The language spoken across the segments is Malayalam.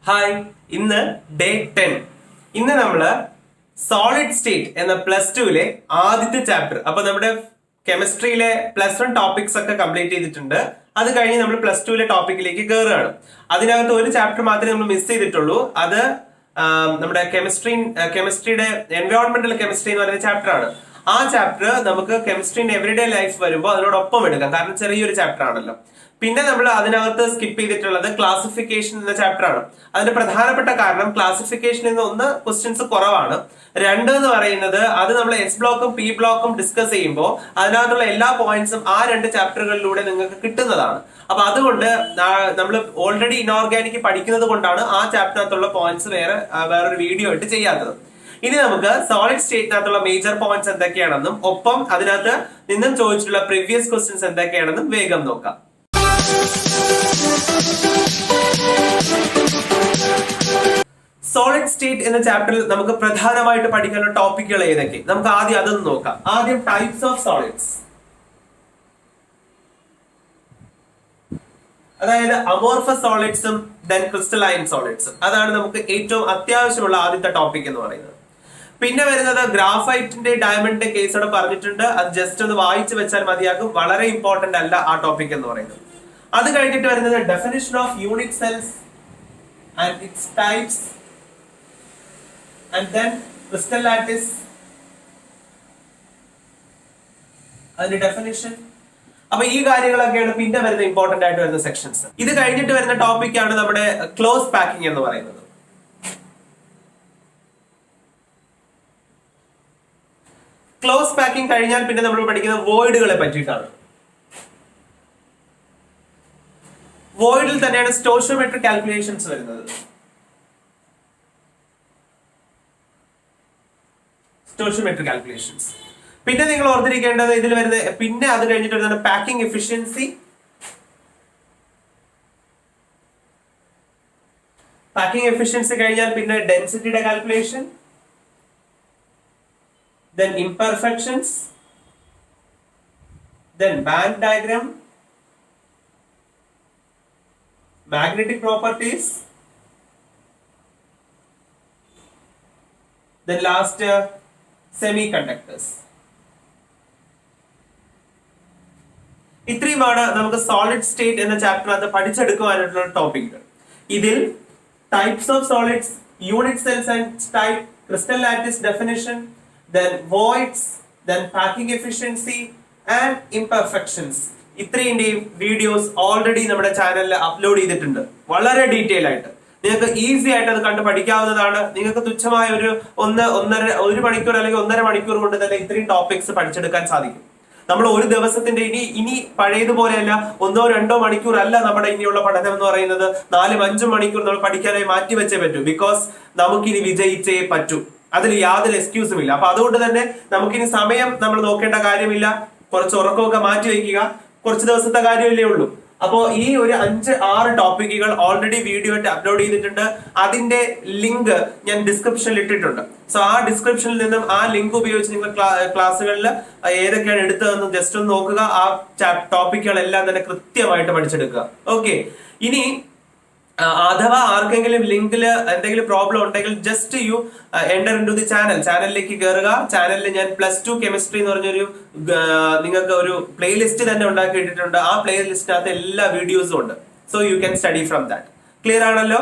ഹായ്, ഇന്ന് ഡേ 10. ഇന്ന് നമ്മള് സോളിഡ് സ്റ്റേറ്റ് എന്ന +2 ആദ്യത്തെ ചാപ്റ്റർ. അപ്പൊ നമ്മുടെ കെമിസ്ട്രിയിലെ +1 ടോപ്പിക്സ് ഒക്കെ കംപ്ലീറ്റ് ചെയ്തിട്ടുണ്ട്. അത് കഴിഞ്ഞ് നമ്മൾ +2 ടോപ്പിക്കിലേക്ക് കയറുകയാണ്. അതിനകത്ത് ഒരു ചാപ്റ്റർ മാത്രമേ നമ്മൾ മിസ് ചെയ്തിട്ടുള്ളൂ. അത് നമ്മുടെ കെമിസ്ട്രിയുടെ എൻവയോൺമെന്റൽ കെമിസ്ട്രി എന്ന് പറയുന്ന ചാപ്റ്റർ ആണ്. ആ ചാപ്റ്റർ നമുക്ക് കെമിസ്ട്രിന്റെ എവറിഡേ ലൈഫ് വരുമ്പോൾ അതിനോടൊപ്പം എടുക്കാം, കാരണം ചെറിയൊരു ചാപ്റ്റർ ആണല്ലോ. പിന്നെ നമ്മൾ അതിനകത്ത് സ്കിപ്പ് ചെയ്തിട്ടുള്ളത് ക്ലാസിഫിക്കേഷൻ എന്ന ചാപ്റ്റർ ആണ്. അതിന്റെ പ്രധാനപ്പെട്ട കാരണം ക്ലാസിഫിക്കേഷനിൽ നിന്ന് ഒന്ന് ക്വസ്റ്റ്യൻസ് കുറവാണ്, രണ്ട് എന്ന് പറയുന്നത് അത് നമ്മൾ എസ് ബ്ലോക്കും പി ബ്ലോക്കും ഡിസ്കസ് ചെയ്യുമ്പോൾ അതിനകത്തുള്ള എല്ലാ പോയിന്റ്സും ആ രണ്ട് ചാപ്റ്ററുകളിലൂടെ നിങ്ങൾക്ക് കിട്ടുന്നതാണ്. അപ്പൊ അതുകൊണ്ട് നമ്മൾ ഓൾറെഡി ഇനോർഗാനിക് പഠിക്കുന്നത് കൊണ്ടാണ് ആ ചാപ്റ്ററിനകത്തുള്ള പോയിന്റ്സ് വേറൊരു വീഡിയോ ആയിട്ട് ചെയ്യാത്തത്. ഇനി നമുക്ക് സോളിഡ് സ്റ്റേറ്റിനകത്തുള്ള മേജർ പോയിന്റ്സ് എന്തൊക്കെയാണെന്നും ഒപ്പം അതിനകത്ത് നിന്നും ചോദിച്ചിട്ടുള്ള പ്രീവിയസ് ക്വസ്റ്റ്യൻസ് എന്തൊക്കെയാണെന്നും വേഗം നോക്കാം. സോളിഡ് സ്റ്റേറ്റ് എന്ന ചാപ്റ്ററിൽ നമുക്ക് പ്രധാനമായിട്ട് പഠിക്കാനുള്ള ടോപ്പിക്കുകൾ ഏതൊക്കെ, നമുക്ക് ആദ്യം അതൊന്ന് നോക്കാം. ആദ്യം ടൈപ്സ് ഓഫ് സോളിഡ്സ്, അതായത് അമോർഫസ് സോളിഡ്സും ദെൻ ക്രിസ്റ്റലൈൻ സോളിഡ്സും. അതാണ് നമുക്ക് ഏറ്റവും അത്യാവശ്യമുള്ള ആദ്യത്തെ ടോപ്പിക് എന്ന് പറയുന്നത്. പിന്നെ വരുന്നത് ഗ്രാഫൈറ്റിന്റെ ഡയമണ്ടിന്റെ കേസോടെ പറഞ്ഞിട്ടുണ്ട്, അത് ജസ്റ്റ് ഒന്ന് വായിച്ചു വെച്ചാൽ മതിയാകും, വളരെ ഇമ്പോർട്ടന്റ് അല്ല ആ ടോപ്പിക് എന്ന് പറയുന്നത്. അത് കഴിഞ്ഞിട്ട് വരുന്നത് definition of unit cells and it's types and then crystal lattice, അതിന്റെ ഡെഫിനിഷൻ. അപ്പൊ ഈ കാര്യങ്ങളൊക്കെയാണ് പിന്നെ വരുന്ന ഇമ്പോർട്ടന്റ് ആയിട്ട് വരുന്ന സെക്ഷൻസ്. ഇത് കഴിഞ്ഞിട്ട് വരുന്ന ടോപ്പിക് ആണ് നമ്മുടെ ക്ലോസ് പാക്കിംഗ് എന്ന് പറയുന്നത്. ക്ലോസ് പാക്കിംഗ് കഴിഞ്ഞാൽ പിന്നെ നമ്മൾ പഠിക്കുന്നത് വോയിഡുകളെ പറ്റിയിട്ടാണ്. വോയിഡിൽ തന്നെയാണ് സ്റ്റോഷിയോമെട്രിക് കാൽക്കുലേഷൻസ് വരുന്നത്. Stoichiometric calculations. പിന്നെ നിങ്ങൾ ഓർത്തിരിക്കേണ്ടത് ഇതിൽ വരുന്ന പിന്നെ അത് കഴിഞ്ഞിട്ട് വരുന്നത് പാക്കിംഗ് എഫിഷ്യൻസി. പാക്കിംഗ് എഫിഷ്യൻസി കഴിഞ്ഞാൽ പിന്നെ ഡെൻസിറ്റിയുടെ calculation, then imperfections, then band diagram, magnetic properties, then last semiconductors. ഇത്രയുമാണ് നമുക്ക് സോളിഡ് സ്റ്റേറ്റ് എന്ന ചാപ്റ്ററിനകത്ത് പഠിച്ചെടുക്കുവാനായിട്ടുള്ള ടോപ്പിക്കുകൾ. ഇതിൽ types of solids, unit cells and type, crystal lattice definition, then voids, then packing efficiency and imperfections. ഇത്രയും വീഡിയോസ് ഓൾറെഡി നമ്മുടെ ചാനലിൽ അപ്ലോഡ് ചെയ്തിട്ടുണ്ട്, വളരെ ഡീറ്റെയിൽ ആയിട്ട്. നിങ്ങൾക്ക് ഈസി ആയിട്ട് അത് കണ്ട് പഠിക്കാവുന്നതാണ്. നിങ്ങൾക്ക് തുച്ഛമായ ഒരു മണിക്കൂർ അല്ലെങ്കിൽ 1.5 മണിക്കൂർ കൊണ്ട് തന്നെ ഇത്രയും ടോപ്പിക്സ് പഠിച്ചെടുക്കാൻ സാധിക്കും. നമ്മൾ ഒരു ദിവസത്തിന്റെ ഇനി പഴയതുപോലെയല്ല 1-2 മണിക്കൂർ അല്ല നമ്മുടെ ഇനിയുള്ള പഠനം എന്ന് പറയുന്നത്. 4-5 മണിക്കൂർ നമ്മൾ പഠിക്കാനായി മാറ്റി വെച്ചേ പറ്റൂ. ബിക്കോസ് നമുക്കിനി വിജയിച്ചേ പറ്റൂ, അതിൽ യാതൊരു എക്സ്ക്യൂസും ഇല്ല. അപ്പൊ അതുകൊണ്ട് തന്നെ നമുക്കിനി സമയം നമ്മൾ നോക്കേണ്ട കാര്യമില്ല. കുറച്ച് ഉറക്കമൊക്കെ മാറ്റി വയ്ക്കുക, കുറച്ച് ദിവസത്തെ കാര്യമല്ലേ ഉള്ളൂ. അപ്പോ ഈ ഒരു 5-6 ടോപ്പിക്കുകൾ ഓൾറെഡി വീഡിയോ ആയിട്ട് അപ്ലോഡ് ചെയ്തിട്ടുണ്ട്. അതിന്റെ ലിങ്ക് ഞാൻ ഡിസ്ക്രിപ്ഷനിൽ ഇട്ടിട്ടുണ്ട്. സോ ആ ഡിസ്ക്രിപ്ഷനിൽ നിന്നും ആ ലിങ്ക് ഉപയോഗിച്ച് നിങ്ങൾ ക്ലാസ്സുകളിൽ ഏതൊക്കെയാണ് എടുത്തതെന്ന് ജസ്റ്റ് ഒന്ന് നോക്കുക. ആ ടോപ്പിക്കുകളെല്ലാം തന്നെ കൃത്യമായിട്ട് പഠിച്ചെടുക്കുക. ഓക്കെ, ഇനി അഥവാ ആർക്കെങ്കിലും ലിങ്കിൽ എന്തെങ്കിലും പ്രോബ്ലം ഉണ്ടെങ്കിൽ just you enter into the ചാനലിലേക്ക് കയറുക. ചാനലിൽ ഞാൻ +2 കെമിസ്ട്രി എന്ന് പറഞ്ഞൊരു നിങ്ങൾക്ക് ഒരു പ്ലേലിസ്റ്റ് തന്നെ ഉണ്ടാക്കിയിട്ടുണ്ട്. ആ പ്ലേലിസ്റ്റിനകത്ത് എല്ലാ വീഡിയോസും ഉണ്ട്. So you can study from that. Clear ആണല്ലോ?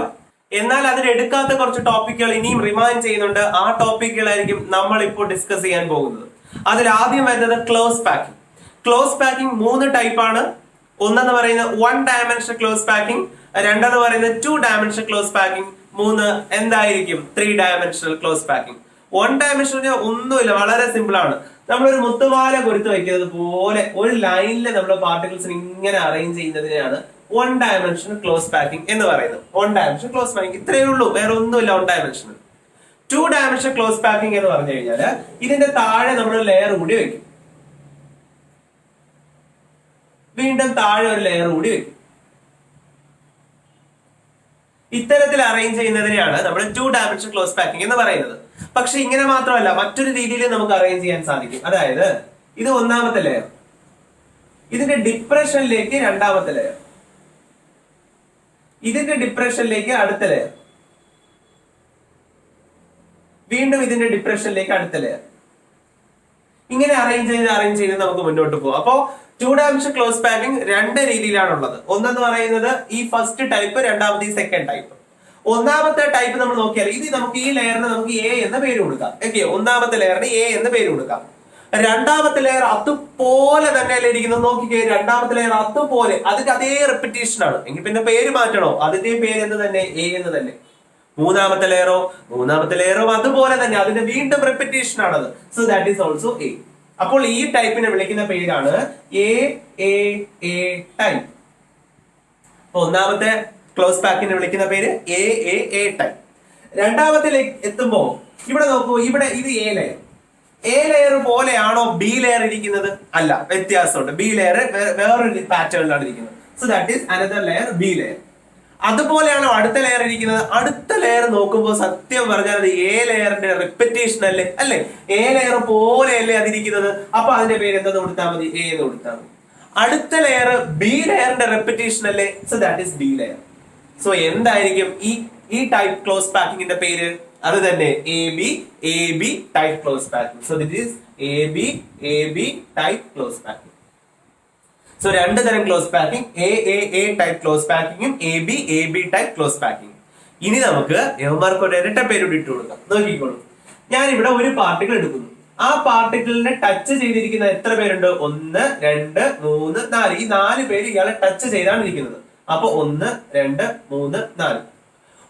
എന്നാൽ അതിലെടുക്കാത്ത കുറച്ച് ടോപ്പിക്കുകൾ ഇനിയും റിമൈൻഡ് ചെയ്യുന്നുണ്ട്. ആ ടോപ്പിക്കുകളായിരിക്കും നമ്മൾ ഇപ്പോൾ ഡിസ്കസ് ചെയ്യാൻ പോകുന്നത്. അതിൽ ആദ്യം വരുന്നത് ക്ലോസ് പാക്കിംഗ്. ക്ലോസ് പാക്കിംഗ് 3 ടൈപ്പാണ്. ഒന്നെന്ന് പറയുന്നത് 1 ഡയമെൻഷൻ ക്ലോസ് പാക്കിംഗ്, രണ്ടെന്ന് പറയുന്നത് 2 ഡയമെൻഷൻ ക്ലോസ് പാക്കിംഗ്, 3 എന്തായിരിക്കും 3 ഡയമെൻഷണൽ ക്ലോസ് പാക്കിംഗ്. 1 ഡയമെൻഷൻ ഒന്നുമില്ല, വളരെ സിമ്പിൾ ആണ്. നമ്മളൊരു മുത്തുമാല കൊരുത്ത് വെക്കുന്നത് പോലെ ഒരു ലൈനിൽ നമ്മൾ പാർട്ടിക്കിൾസിന് ഇങ്ങനെ അറേഞ്ച് ചെയ്യുന്നതിനെയാണ് 1 ഡയമെൻഷൻ ക്ലോസ് പാക്കിംഗ് എന്ന് പറയുന്നത്. 1 ഡയമെൻഷൻ ക്ലോസ് പാക്കിംഗ് ഇത്രയേ ഉള്ളൂ, വേറെ ഒന്നുമില്ല 1 ഡയമെൻഷൻ. 2 ഡയമെൻഷൻ ക്ലോസ് പാക്കിംഗ് എന്ന് പറഞ്ഞു കഴിഞ്ഞാൽ ഇതിന്റെ താഴെ നമ്മൾ ലെയർ കൂടി വെക്കും, വീണ്ടും താഴെ ഒരു ലെയർ കൂടി വെക്കും. ഇത്തരത്തിൽ അറേഞ്ച് ചെയ്യുന്നതിനെയാണ് നമ്മൾ 2 ഡയമെൻഷൻ ക്ലോസ് പാക്കിംഗ് എന്ന് പറയുന്നത്. പക്ഷെ ഇങ്ങനെ മാത്രമല്ല, മറ്റൊരു രീതിയിൽ നമുക്ക് അറേഞ്ച് ചെയ്യാൻ സാധിക്കും. അതായത് ഇത് 1ാമത്തെ ലെയർ, ഇതിന്റെ ഡിപ്രഷനിലേക്ക് 2ാമത്തെ ലെയർ, ഇതിന്റെ ഡിപ്രഷനിലേക്ക് അടുത്ത ലെയർ, വീണ്ടും ഇതിന്റെ ഡിപ്രഷനിലേക്ക് അടുത്ത ലെയർ. ഇങ്ങനെ അറേഞ്ച് ചെയ്ത് നമുക്ക് മുന്നോട്ട് പോകാം. അപ്പോ ടു ഡയമെൻഷൻ ക്ലോസ് പാക്കിംഗ് രണ്ട് രീതിയിലാണുള്ളത്. ഒന്നെന്ന് പറയുന്നത് ഈ ഫസ്റ്റ് ടൈപ്പ്, രണ്ടാമത് ഈ സെക്കൻഡ് ടൈപ്പ്. ഒന്നാമത്തെ ടൈപ്പ് നമ്മൾ നോക്കിയാൽ ഇത് നമുക്ക് ഈ ലെയറിന് നമുക്ക് എ എന്ന് പേര് കൊടുക്കാം. ഓക്കെ, ഒന്നാമത്തെ ലെയറിന് എ എന്ന് പേര് കൊടുക്കാം. രണ്ടാമത്തെ ലെയർ അതുപോലെ തന്നെ അല്ലേ ഇരിക്കുന്നത്. നോക്കിക്കേ, രണ്ടാമത്തെ ലെയർ അതുപോലെ അതിന്റെ അതേ റിപ്പീറ്റേഷൻ ആണ്. എങ്കിൽ പിന്നെ പേര് മാറ്റണോ? അതിന്റെ പേര് എന്ന് തന്നെ, എ എന്ന് തന്നെ. മൂന്നാമത്തെ ലെയറോ അതുപോലെ തന്നെ അതിന്റെ വീണ്ടും റിപ്പീറ്റേഷൻ ആണത്. So that is also A. അപ്പോൾ ഈ ടൈപ്പിനെ വിളിക്കുന്ന പേരാണ് എ ടൈപ്പ്. ഒന്നാമത്തെ ക്ലോസ് പാക്കിനെ വിളിക്കുന്ന പേര് എ ടൈപ്പ്. രണ്ടാമത്തിലേക്ക് എത്തുമ്പോ ഇവിടെ നോക്കൂ, ഇവിടെ ഇത് എ ലെയർ പോലെയാണോ ബി ലെയർ ഇരിക്കുന്നത്? അല്ല, വ്യത്യാസമുണ്ട്. ബി ലെയർ വേറൊരു പാറ്റേണിലാണ് ഇരിക്കുന്നത്. So that is another layer, B layer. അതുപോലെയാണോ അടുത്ത ലെയർ ഇരിക്കുന്നത്? അടുത്ത ലെയർ നോക്കുമ്പോൾ സത്യം പറഞ്ഞാൽ അത് എ ലെയറിന്റെ റിപ്പീറ്റേഷൻ അല്ലേ? എ ലെയർ പോലെയല്ലേ അതിരിക്കുന്നത്. അപ്പൊ അതിന്റെ പേര് എന്തെന്ന് കൊടുത്താൽ മതി? എ എന്ന് കൊടുത്താൽ മതി. അടുത്ത ലെയർ ബി ലെയറിന്റെ റിപ്പീറ്റേഷൻ അല്ലേ? So that is B layer. So എന്തായിരിക്കും ഈ ടൈപ്പ് ക്ലോസ് പാക്കിങ്ങിന്റെ പേര്? അത് തന്നെ A B type close packing. So this is A B type close packing. So രണ്ട് തരം close packing, A type close പാക്കിങ്ങും A B type close packing. ഇനി നമുക്ക് യവന്മാർക്ക് ഒരു ഇരട്ട പേര് ഇട്ട് കൊടുക്കാം. നോക്കിക്കോളൂ, ഞാൻ ഇവിടെ ഒരു പാർട്ടിക്കിൾ എടുക്കുന്നു. ആ പാർട്ടിക്കിളിനെ ടച്ച് ചെയ്തിരിക്കുന്ന എത്ര പേരുണ്ട്? 1 2 3 4. ഈ 4 പേര് ഇയാളെ ടച്ച് ചെയ്താണ് ഇരിക്കുന്നത്. അപ്പൊ 1 2 3 4.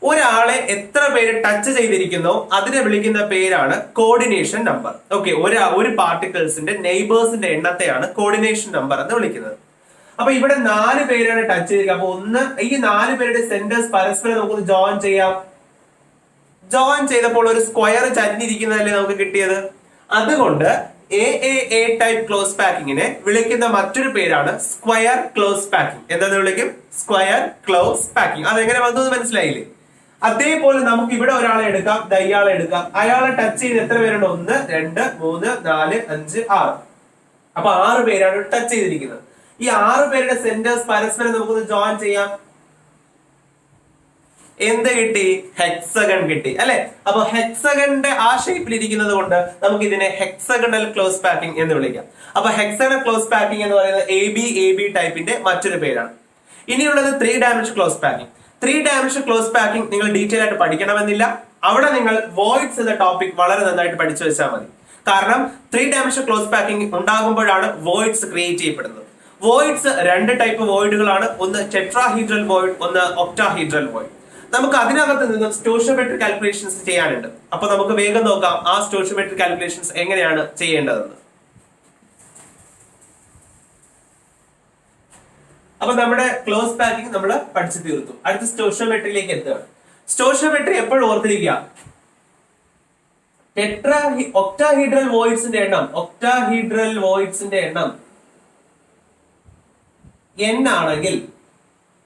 ഒരാളെ എത്ര പേര് ടച്ച് ചെയ്തിരിക്കുന്നോ അതിനെ വിളിക്കുന്ന പേരാണ് കോർഡിനേഷൻ നമ്പർ. ഓക്കെ, ഒരു പാർട്ടിക്കിൾസിന്റെ നെയ്ബേഴ്സിന്റെ എണ്ണത്തെയാണ് കോർഡിനേഷൻ നമ്പർ എന്ന് വിളിക്കുന്നത്. അപ്പൊ ഇവിടെ 4 പേരാണ് ടച്ച് ചെയ്തിരിക്കുക. അപ്പൊ ഈ 4 പേരുടെ സെന്റേഴ്സ് പരസ്പരം നമുക്ക് ജോയിൻ ചെയ്യാം. ജോയിൻ ചെയ്തപ്പോൾ ഒരു സ്ക്വയർ ചരിഞ്ഞിരിക്കുന്നതല്ലേ നമുക്ക് കിട്ടിയത്. അതുകൊണ്ട് എ ടൈപ്പ് ക്ലോസ് പാക്കിങ്ങിനെ വിളിക്കുന്ന മറ്റൊരു പേരാണ് സ്ക്വയർ ക്ലോസ് പാക്കിംഗ്. എന്താന്ന് വിളിക്കും? Square close packing. അതെങ്ങനെ വന്നു മനസ്സിലായില്ലേ? അതേപോലെ നമുക്ക് ഇവിടെ ഒരാളെ എടുക്കാം, ഇയാളെ എടുക്കാം. അയാളെ ടച്ച് ചെയ്ത് എത്ര പേരുണ്ട്? 1 2 3 4 5 6. അപ്പൊ 6 പേരാണ് ടച്ച് ചെയ്തിരിക്കുന്നത്. ഈ 6 പേരുടെ സെന്റേഴ്സ് പരസ്പരം നമുക്കൊന്ന് ജോയിൻ ചെയ്യാം. എന്ത് കിട്ടി? ഹെക്സഗൺ കിട്ടി അല്ലെ? അപ്പൊ ഹെക്സഗണിന്റെ ആ ഷേപ്പിൽ ഇരിക്കുന്നത് കൊണ്ട് നമുക്ക് ഇതിനെ ഹെക്സഗണൽ ക്ലോസ് പാക്കിംഗ് എന്ന് വിളിക്കാം. അപ്പൊ ഹെക്സഗണൽ ക്ലോസ് പാക്കിംഗ് എന്ന് പറയുന്നത് എ ബി ടൈപ്പിന്റെ മറ്റൊരു പേരാണ്. ഇനിയുള്ളത് 3 dimension close packing. 3 dimension close packing നിങ്ങൾ ഡീറ്റെയിൽ ആയിട്ട് പഠിക്കണമെന്നില്ല. അവിടെ നിങ്ങൾ വോയിഡ്സ് എന്ന ടോപ്പിക് വളരെ നന്നായിട്ട് പഠിച്ചു വെച്ചാൽ മതി. കാരണം 3 ഡയമെൻഷൻ ക്ലോസ് പാക്കിംഗ് ഉണ്ടാകുമ്പോഴാണ് വോയിഡ്സ് ക്രിയേറ്റ് ചെയ്യപ്പെടുന്നത്. വോയിഡ്സ് രണ്ട് ടൈപ്പ് വോയിഡുകളാണ്. ഒന്ന് ടെട്രാഹീഡ്രൽ വോയിഡ്, ഒന്ന് ഒക്ടാഹീഡ്രൽ വോയിഡ്. നമുക്ക് അതിനകത്ത് നിന്ന് സ്റ്റോഷിയോമെട്രിക് കാൽക്കുലേഷൻസ് ചെയ്യാനുണ്ട്. അപ്പൊ നമുക്ക് വേഗം നോക്കാം ആ സ്റ്റോഷിയോമെട്രിക് കാൽക്കുലേഷൻസ് എങ്ങനെയാണ് ചെയ്യേണ്ടതെന്ന്. അപ്പൊ നമ്മുടെ ക്ലോസ് പാക്കിംഗ് നമ്മൾ പഠിച്ചു തീർത്തു. അടുത്ത സ്റ്റോഷിയോമെട്രിയിലേക്ക് എത്തുകയാണ്. സ്റ്റോഷിയോമെട്രി എപ്പോഴും ഓർത്തിരിക്കുക, ഒക്ടാഹീഡ്രൽ വോയിഡ്സിന്റെ എണ്ണം n ആണെങ്കിൽ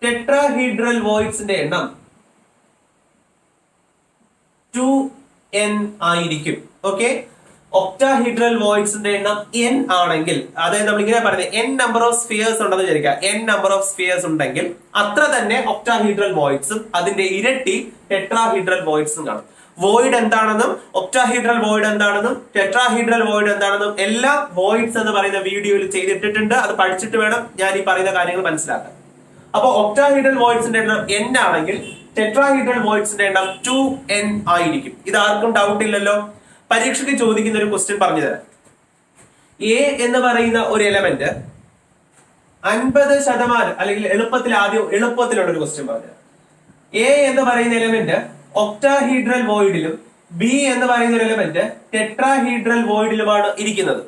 ടെട്രാഹീഡ്രൽ വോയിഡ്സിന്റെ എണ്ണം 2n ആയിരിക്കും. ഓക്കെ, ഒക്ടാഹീഡ്രൽ വോയിഡ്സിന്റെ എണ്ണം n ആണെങ്കിൽ, അതായത് നമ്മൾ ഇങ്ങനെ പറയുന്നത് n നമ്പർ ഓഫ് സ്ഫിയേഴ്സ് ഉണ്ടെന്ന് വിചാരിക്കുക. n നമ്പർ ഓഫ് സ്ഫിയേഴ്സ് ഉണ്ടെങ്കിൽ അത്ര തന്നെ ഒക്ടാഹീഡ്രൽ വോയിഡ്സും അതിന്റെ ഇരട്ടി ടെട്രാഹീഡ്രൽ വോയിഡ്സും കാണും. വോയിഡ് എന്താണെന്നും ഒക്ടാഹീഡ്രൽ വോയിഡ് എന്താണെന്നും ടെട്രാഹീഡ്രൽ വോയിഡ് എന്താണെന്നും എല്ലാം വോയിഡ്സ് എന്ന് പറയുന്ന വീഡിയോയിൽ ചെയ്തിട്ടിട്ടുണ്ട്. അത് പഠിച്ചിട്ട് വേണം ഞാൻ ഈ പറയുന്ന കാര്യങ്ങൾ മനസ്സിലാക്കാൻ. അപ്പൊ ഒക്ടാഹീഡ്രൽ വോയിഡ്സിന്റെ എണ്ണം n ആണെങ്കിൽ ടെട്രാഹീഡ്രൽ വോയിഡ്സിന്റെ എണ്ണം 2n ആയിരിക്കും. ഇത് ആർക്കും ഡൗട്ട് ഇല്ലല്ലോ. പരീക്ഷയ്ക്ക് ചോദിക്കുന്ന ഒരു ക്വസ്റ്റ്യൻ പറഞ്ഞു തരാം. എ എന്ന് പറയുന്ന ഒരു എലമെന്റ് 50% അല്ലെങ്കിൽ എളുപ്പത്തിലുള്ള ഒരു ക്വസ്റ്റ്യൻ പറഞ്ഞു തരാം. എ എന്ന് പറയുന്ന എലമെന്റ് ഒക്ടാഹീഡ്രൽ വോയിഡിലും ബി എന്ന് പറയുന്ന ഒരു എലമെന്റ് ടെട്രാഹീഡ്രൽ വോയിഡിലുമാണ് ഇരിക്കുന്നത്.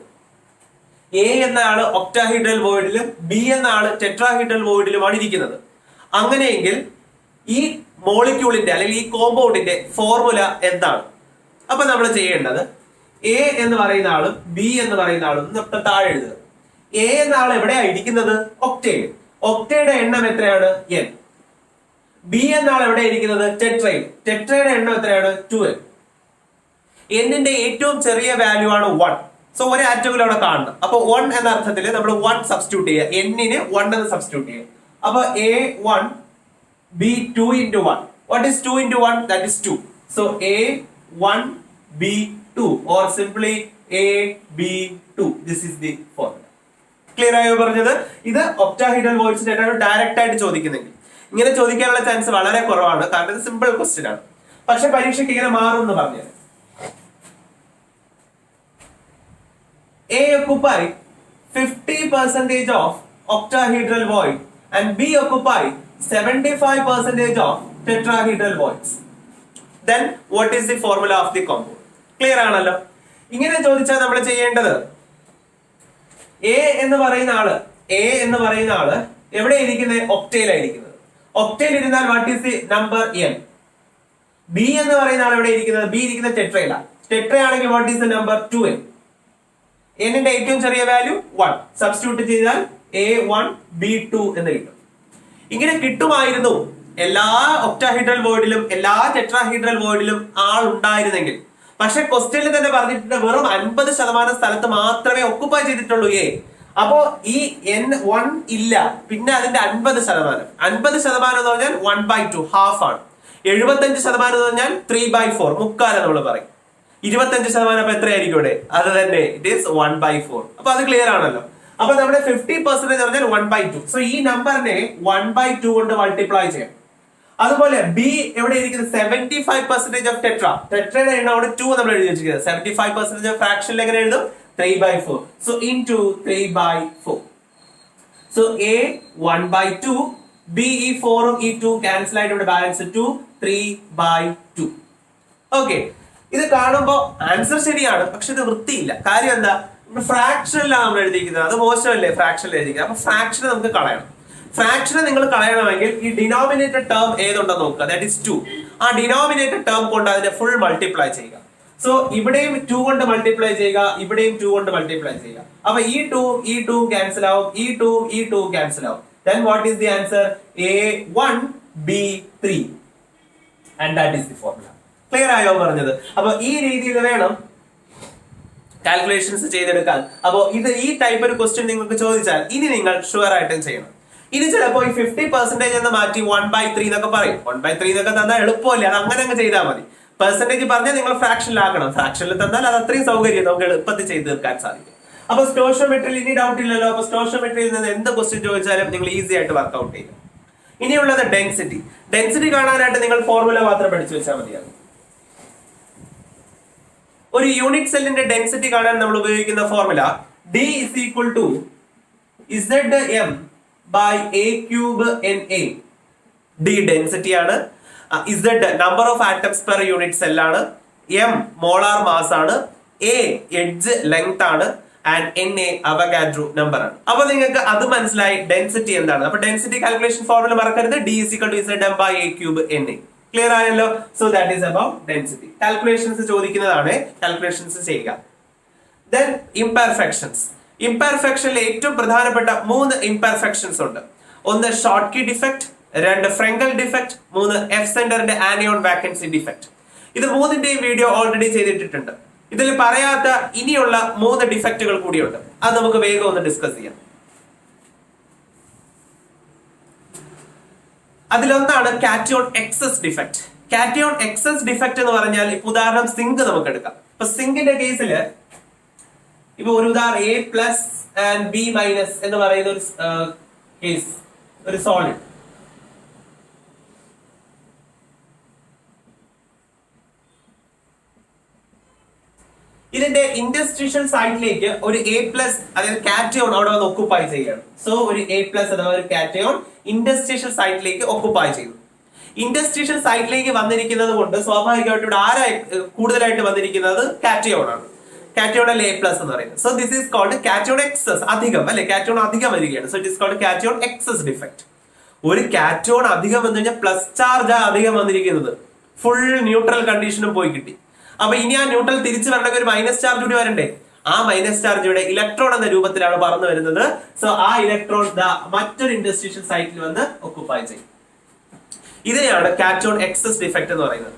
എ എന്ന ആള് ഒക്ടാഹീഡ്രൽ വോയിഡിലും ബി എന്ന ആള് ടെട്രാഹീഡ്രൽ വോയിഡിലുമാണ് ഇരിക്കുന്നത്. അങ്ങനെയെങ്കിൽ ഈ മോളിക്യൂളിന്റെ അല്ലെങ്കിൽ ഈ കോമ്പൗണ്ടിന്റെ ഫോർമുല എന്താണ്? അപ്പൊ നമ്മൾ ചെയ്യേണ്ടത് എ എന്ന് പറയുന്ന ആളും ബി എന്ന് പറയുന്ന ആളും താഴെ എഴുതുക. എ എന്ന ആൾ എവിടെയാ ഇരിക്കുന്നത്? ഒക്ടയിൽ. ഒക്ടയുടെ എണ്ണം എത്രയാണ്? n. ബി എന്ന ആൾ എവിടെ ഇരിക്കുന്നത്? ടെട്രയിൽ. ടെട്രയുടെ എണ്ണം എത്രയാണ്? 2n. എന്നിന്റെ ഏറ്റവും ചെറിയ വാല്യൂ ആണ് 1. സോ ഒരു ആറ്റോമിൽ അവിടെ കാണണം. അപ്പൊ 1 എന്ന അർത്ഥത്തിൽ നമ്മൾ 1 സബ്സ്റ്റിറ്റ്യൂട്ട് ചെയ്യുക. എന്നിന് 1 എന്ന് സബ്സ്റ്റിറ്റ്യൂട്ട് ചെയ്യുക. അപ്പൊ A1 B 2 into 1. What is 2 into 1? That is 2. So A1 B2 or simply AB2. This is the formula. Clear ആയോ പറഞ്ഞത്? ഇത് ഒക്ടാഹീഡ്രൽ വോയിഡ്സിന്റെ ഡയറക്റ്റ് ആയിട്ട് ചോദിക്കുന്നെങ്കിൽ ഇങ്ങനെ ചോദിക്കാനുള്ള ചാൻസ് വളരെ കുറവാണ്, കാരണം ഇത് സിമ്പിൾ ക്വസ്റ്റ്യൻ ആണ്. പക്ഷെ പരീക്ഷയ്ക്ക് ഇങ്ങനെ മാറും എന്ന് പറഞ്ഞത്. A occupy 50% of octahedral void and B occupy 75% of tetrahedral voids. Then what is the formula of the compound? Clear ആണല്ലോ? ഇങ്ങനെ ചോദിച്ചാൽ നമ്മൾ ചെയ്യേണ്ടത് A എന്ന് പറയുന്ന ആള് എവിടെ ഇരിക്കുന്നത്? ഒക്ടയിലായിരിക്കുന്നത്. ഒക്ടയിൽ ഇരുന്നാൽ what is the number n? B എന്ന് പറയുന്ന ആൾ എവിടെ ഇരിക്കുന്നത്? B ഇരിക്കുന്ന ടെട്രയിലാണ്. ടെട്ര ആണെങ്കിൽ what is the number 2n? n-ന്റെ ഏറ്റവും ചെറിയ വാല്യൂ 1. സബ്സ്റ്റിറ്റ്യൂട്ട് ചെയ്താൽ A1 B2 എന്ന് കിട്ടും. ഇങ്ങനെ കിട്ടുമായിരുന്നു എല്ലാ ഒക്ടാഹീഡ്രൽ വോയിഡിലും എല്ലാ ടെട്രാഹീഡ്രൽ വോയിഡിലും ആൾ ഉണ്ടായിരുന്നെങ്കിൽ. പക്ഷെ ക്വസ്റ്റ്യനിൽ തന്നെ പറഞ്ഞിട്ടുണ്ട് വെറും 50% സ്ഥലത്ത് മാത്രമേ ഒക്കുപ്പൈ ചെയ്തിട്ടുള്ളൂ A. അപ്പോ ഈ N1 ഇല്ല, പിന്നെ അതിന്റെ 50%. 50% എന്ന് പറഞ്ഞാൽ 1/2, ഹാഫ് ആണ്. 75% എന്ന് പറഞ്ഞാൽ 3/4, മുക്കാലം നമ്മൾ പറയും. 25% അപ്പൊ എത്രയായിരിക്കും ഇവിടെ? അത് തന്നെ, ഇറ്റ് ഈസ് 1/4. അപ്പൊ അത് ക്ലിയർ ആണല്ലോ. അപ്പൊ നമ്മുടെ 50% എന്ന് പറഞ്ഞാൽ 1/2. സോ ഈ നമ്പറിനെ 1/2 കൊണ്ട് മൾട്ടിപ്ലൈ ചെയ്യാം. അതുപോലെ ബി എവിടെ ഇരിക്കുന്നത്? 75% ഓഫ് ടെട്ര. ടെട്രയുടെ എണ്ണം അവിടെ 2 നമ്മൾ എഴുതി വെച്ചിരിക്കുന്നത്. 75% ഓഫ് ഫ്രാക്ഷനിൽ എങ്ങനെ എഴുതും? 3/4. So into 3/4. So A 1/2, B ഈ 4 ഉം ഈ 2 ക്യാൻസൽ ആയിട്ട് ഇവിടെ ബാലൻസ് 2, 3/2. ഓക്കെ, ഇത് കാണുമ്പോ ആൻസർ ശരിയാണ്, പക്ഷെ ഇത് വൃത്തിയില്ല. കാര്യം എന്താ? ഫ്രാക്ഷനിലാണ് നമ്മൾ എഴുതിയിരിക്കുന്നത്. അത് മോശമല്ലേ ഫ്രാക്ഷനിൽ എഴുതിയിരിക്കുന്നത്? അപ്പൊ ഫ്രാക്ഷനെ നമുക്ക് കളയണം. ഫ്രാക്ഷനെ നിങ്ങൾ കളയണമെങ്കിൽ ഈ ഡിനോമിനേറ്റഡ് ടേം ഏതുണ്ടെന്ന് നോക്കുക, ദാറ്റ് ഈസ് 2. ആ ഡിനോമിനേറ്റഡ് ടേം കൊണ്ട് അതിനെ ഫുൾ മൾട്ടിപ്ലൈ ചെയ്യുക. സോ ഇവിടെയും 2 കൊണ്ട് മൾട്ടിപ്ലൈ ചെയ്യുക, ഇവിടെയും 2 കൊണ്ട് മൾട്ടിപ്ലൈ ചെയ്യുക. അപ്പൊ ഈ 2 ക്യാൻസൽ ആവും, ഈ 2 ക്യാൻസൽ ആവും. Then what is the answer? A1 B3 and that is the formula. Clear ആയോ പറഞ്ഞത്? അപ്പൊ ഈ രീതിയിൽ വേണം കാൽക്കുലേഷൻസ് ചെയ്തെടുക്കാൻ. അപ്പോ ഇത് ഈ ടൈപ്പ് ഒരു ക്വസ്റ്റ്യൻ നിങ്ങൾക്ക് ചോദിച്ചാൽ ഇനി നിങ്ങൾ ഷുവർ ആയിട്ടും ചെയ്യണം. ഇനി ചിലപ്പോ ഈ 50% എന്ന് മാറ്റി 1/3 എന്നൊക്കെ പറയും. 1/3 എന്നൊക്കെ തന്നാൽ എളുപ്പമല്ലേ, അത് അങ്ങനെ അങ്ങ് ചെയ്താൽ മതി. പെർസെന്റേജ് പറഞ്ഞാൽ നിങ്ങൾ ഫ്രാക്ഷനിലാക്കണം. ഫ്രാക്ഷനിൽ തന്നാൽ അത് അത്രയും സൗകര്യം, നമുക്ക് എളുപ്പത്തിൽ ചെയ്ത് തീർക്കാൻ സാധിക്കും. അപ്പൊ സ്റ്റോഷിയോമെട്രിയിൽ ഇനി ഡൗട്ട് ഇല്ലല്ലോ. അപ്പൊ സ്റ്റോഷിയോമെട്രിയിൽ നിന്ന് എന്ത് ക്വസ്റ്റ്യൻ ചോദിച്ചാലും നിങ്ങൾ ഈസി ആയിട്ട് വർക്ക്ഔട്ട് ചെയ്യും. ഇനിയുള്ളത് ഡെൻസിറ്റി. ഡെൻസിറ്റി കാണാനായിട്ട് നിങ്ങൾ ഫോർമുല മാത്രം പഠിച്ചു വെച്ചാൽ മതിയാകും. ഒരു യൂണിറ്റ് സെല്ലിന്റെ ഡെൻസിറ്റി കാണാൻ നമ്മൾ ഉപയോഗിക്കുന്ന formula D is equal to Zm by A³ Na. D density ആണ്, Z number of atoms per unit cell ആണ്, M മോളാർ മാസ് ആണ്, A എഡ്ജ് ലെങ്ത് ആണ്, ആൻഡ് Na അവഗാഡ്രോ നമ്പർ ആണ്. അപ്പൊ നിങ്ങൾക്ക് അത് മനസ്സിലായി ഡെൻസിറ്റി എന്താണ്. അപ്പൊ ഡെൻസിറ്റി കാൽക്കുലേഷൻ ഫോർമുല മറക്കരുത്, D is equal to Zm by A³ Na. Clear ആയല്ലോ? So that is about density. Calculations ചോദിക്കുന്നതാണ്, കാൽക്കുലേഷൻസ് ചെയ്യുക. Then imperfections. ഇംപെർഫെക്ഷനിൽ ഏറ്റവും പ്രധാനപ്പെട്ട 3 ഇംപെർഫെക്ഷൻസ് ഉണ്ട്. ഒന്ന് Schottky defect, 2 Frenkel defect, 3 F സെന്ററിന്റെ ആനിയോൺ വാക്കൻസി ഡിഫക്ട്. ഇത് 3ന്റെയും വീഡിയോ ഓൾറെഡി ചെയ്തിട്ടുണ്ട്. ഇതിൽ പറയാത്ത ഇനിയുള്ള 3 ഡിഫക്റ്റുകൾ കൂടിയുണ്ട്. അത് നമുക്ക് വേഗം ഒന്ന് ഡിസ്കസ് ചെയ്യാം. അതിലൊന്നാണ് cation excess defect. Cation excess defect എന്ന് പറഞ്ഞാൽ ഇപ്പൊ ഉദാഹരണം സിങ്ക് നമുക്ക് എടുക്കാം. ഇപ്പൊ സിങ്കിന്റെ കേസില് ഇപ്പൊ ഒരു ഉദാഹരണം A+ ആൻഡ് B- എന്ന് പറയുന്ന ഒരു കേസ്, ഒരു സോളിഡ്. ഇതിന്റെ ഇൻഡസ്ട്രിഷ്യൽ സൈറ്റിലേക്ക് ഒരു A+, അതായത് കാറ്റയോൺ അവിടെ വന്ന് ഒക്കുപ്പൈ ചെയ്യാണ്. സോ ഒരു A+ അഥവാ ഒരു കാറ്റയോൺ ഇൻഡസ്ട്രിഷ്യൽ സൈറ്റിലേക്ക് ഒക്കുപ്പൈ ചെയ്തു. ഇൻഡസ്ട്രിഷ്യൽ സൈറ്റിലേക്ക് വന്നിരിക്കുന്നത് കൊണ്ട് സ്വാഭാവികമായിട്ട് ഇവിടെ ആരാ കൂടുതലായിട്ട് വന്നിരിക്കുന്നത്? കാറ്റയോൺ ആണ്. കാറ്റയോൺ അല്ലെ A+ എന്ന് പറയുന്നത്. So this is called cation excess, അധികം അല്ലെ, കാറ്റയോൺ അധികം വരികയാണ്. So it is called cation excess defect. ഒരു കാറ്റയോൺ അധികം വന്നു കഴിഞ്ഞാൽ പ്ലസ് ചാർജ് അധികം വന്നിരിക്കുന്നത്, ഫുൾ ന്യൂട്രൽ കണ്ടീഷനും പോയി കിട്ടി. അപ്പൊ ഇനി ആ ന്യൂട്രൽ തിരിച്ചു വരണമെങ്കിൽ ഒരു മൈനസ് ചാർജ് കൂടി വരണ്ടേ? ആ മൈനസ് ചാർജ് ഇവിടെ ഇലക്ട്രോൺ എന്ന രൂപത്തിലാണ് പറന്നു വരുന്നത്. സോ ആ ഇലക്ട്രോൺ മറ്റൊരു ഇൻഡസ്ട്രിഷ്യൽ സൈറ്റിൽ വന്ന് ഒക്കുപ്പൈ ചെയ്യും. ഇതിനെയാണ് കാറ്റയോൺ എക്സസ് ഡിഫക്ട് എന്ന് പറയുന്നത്.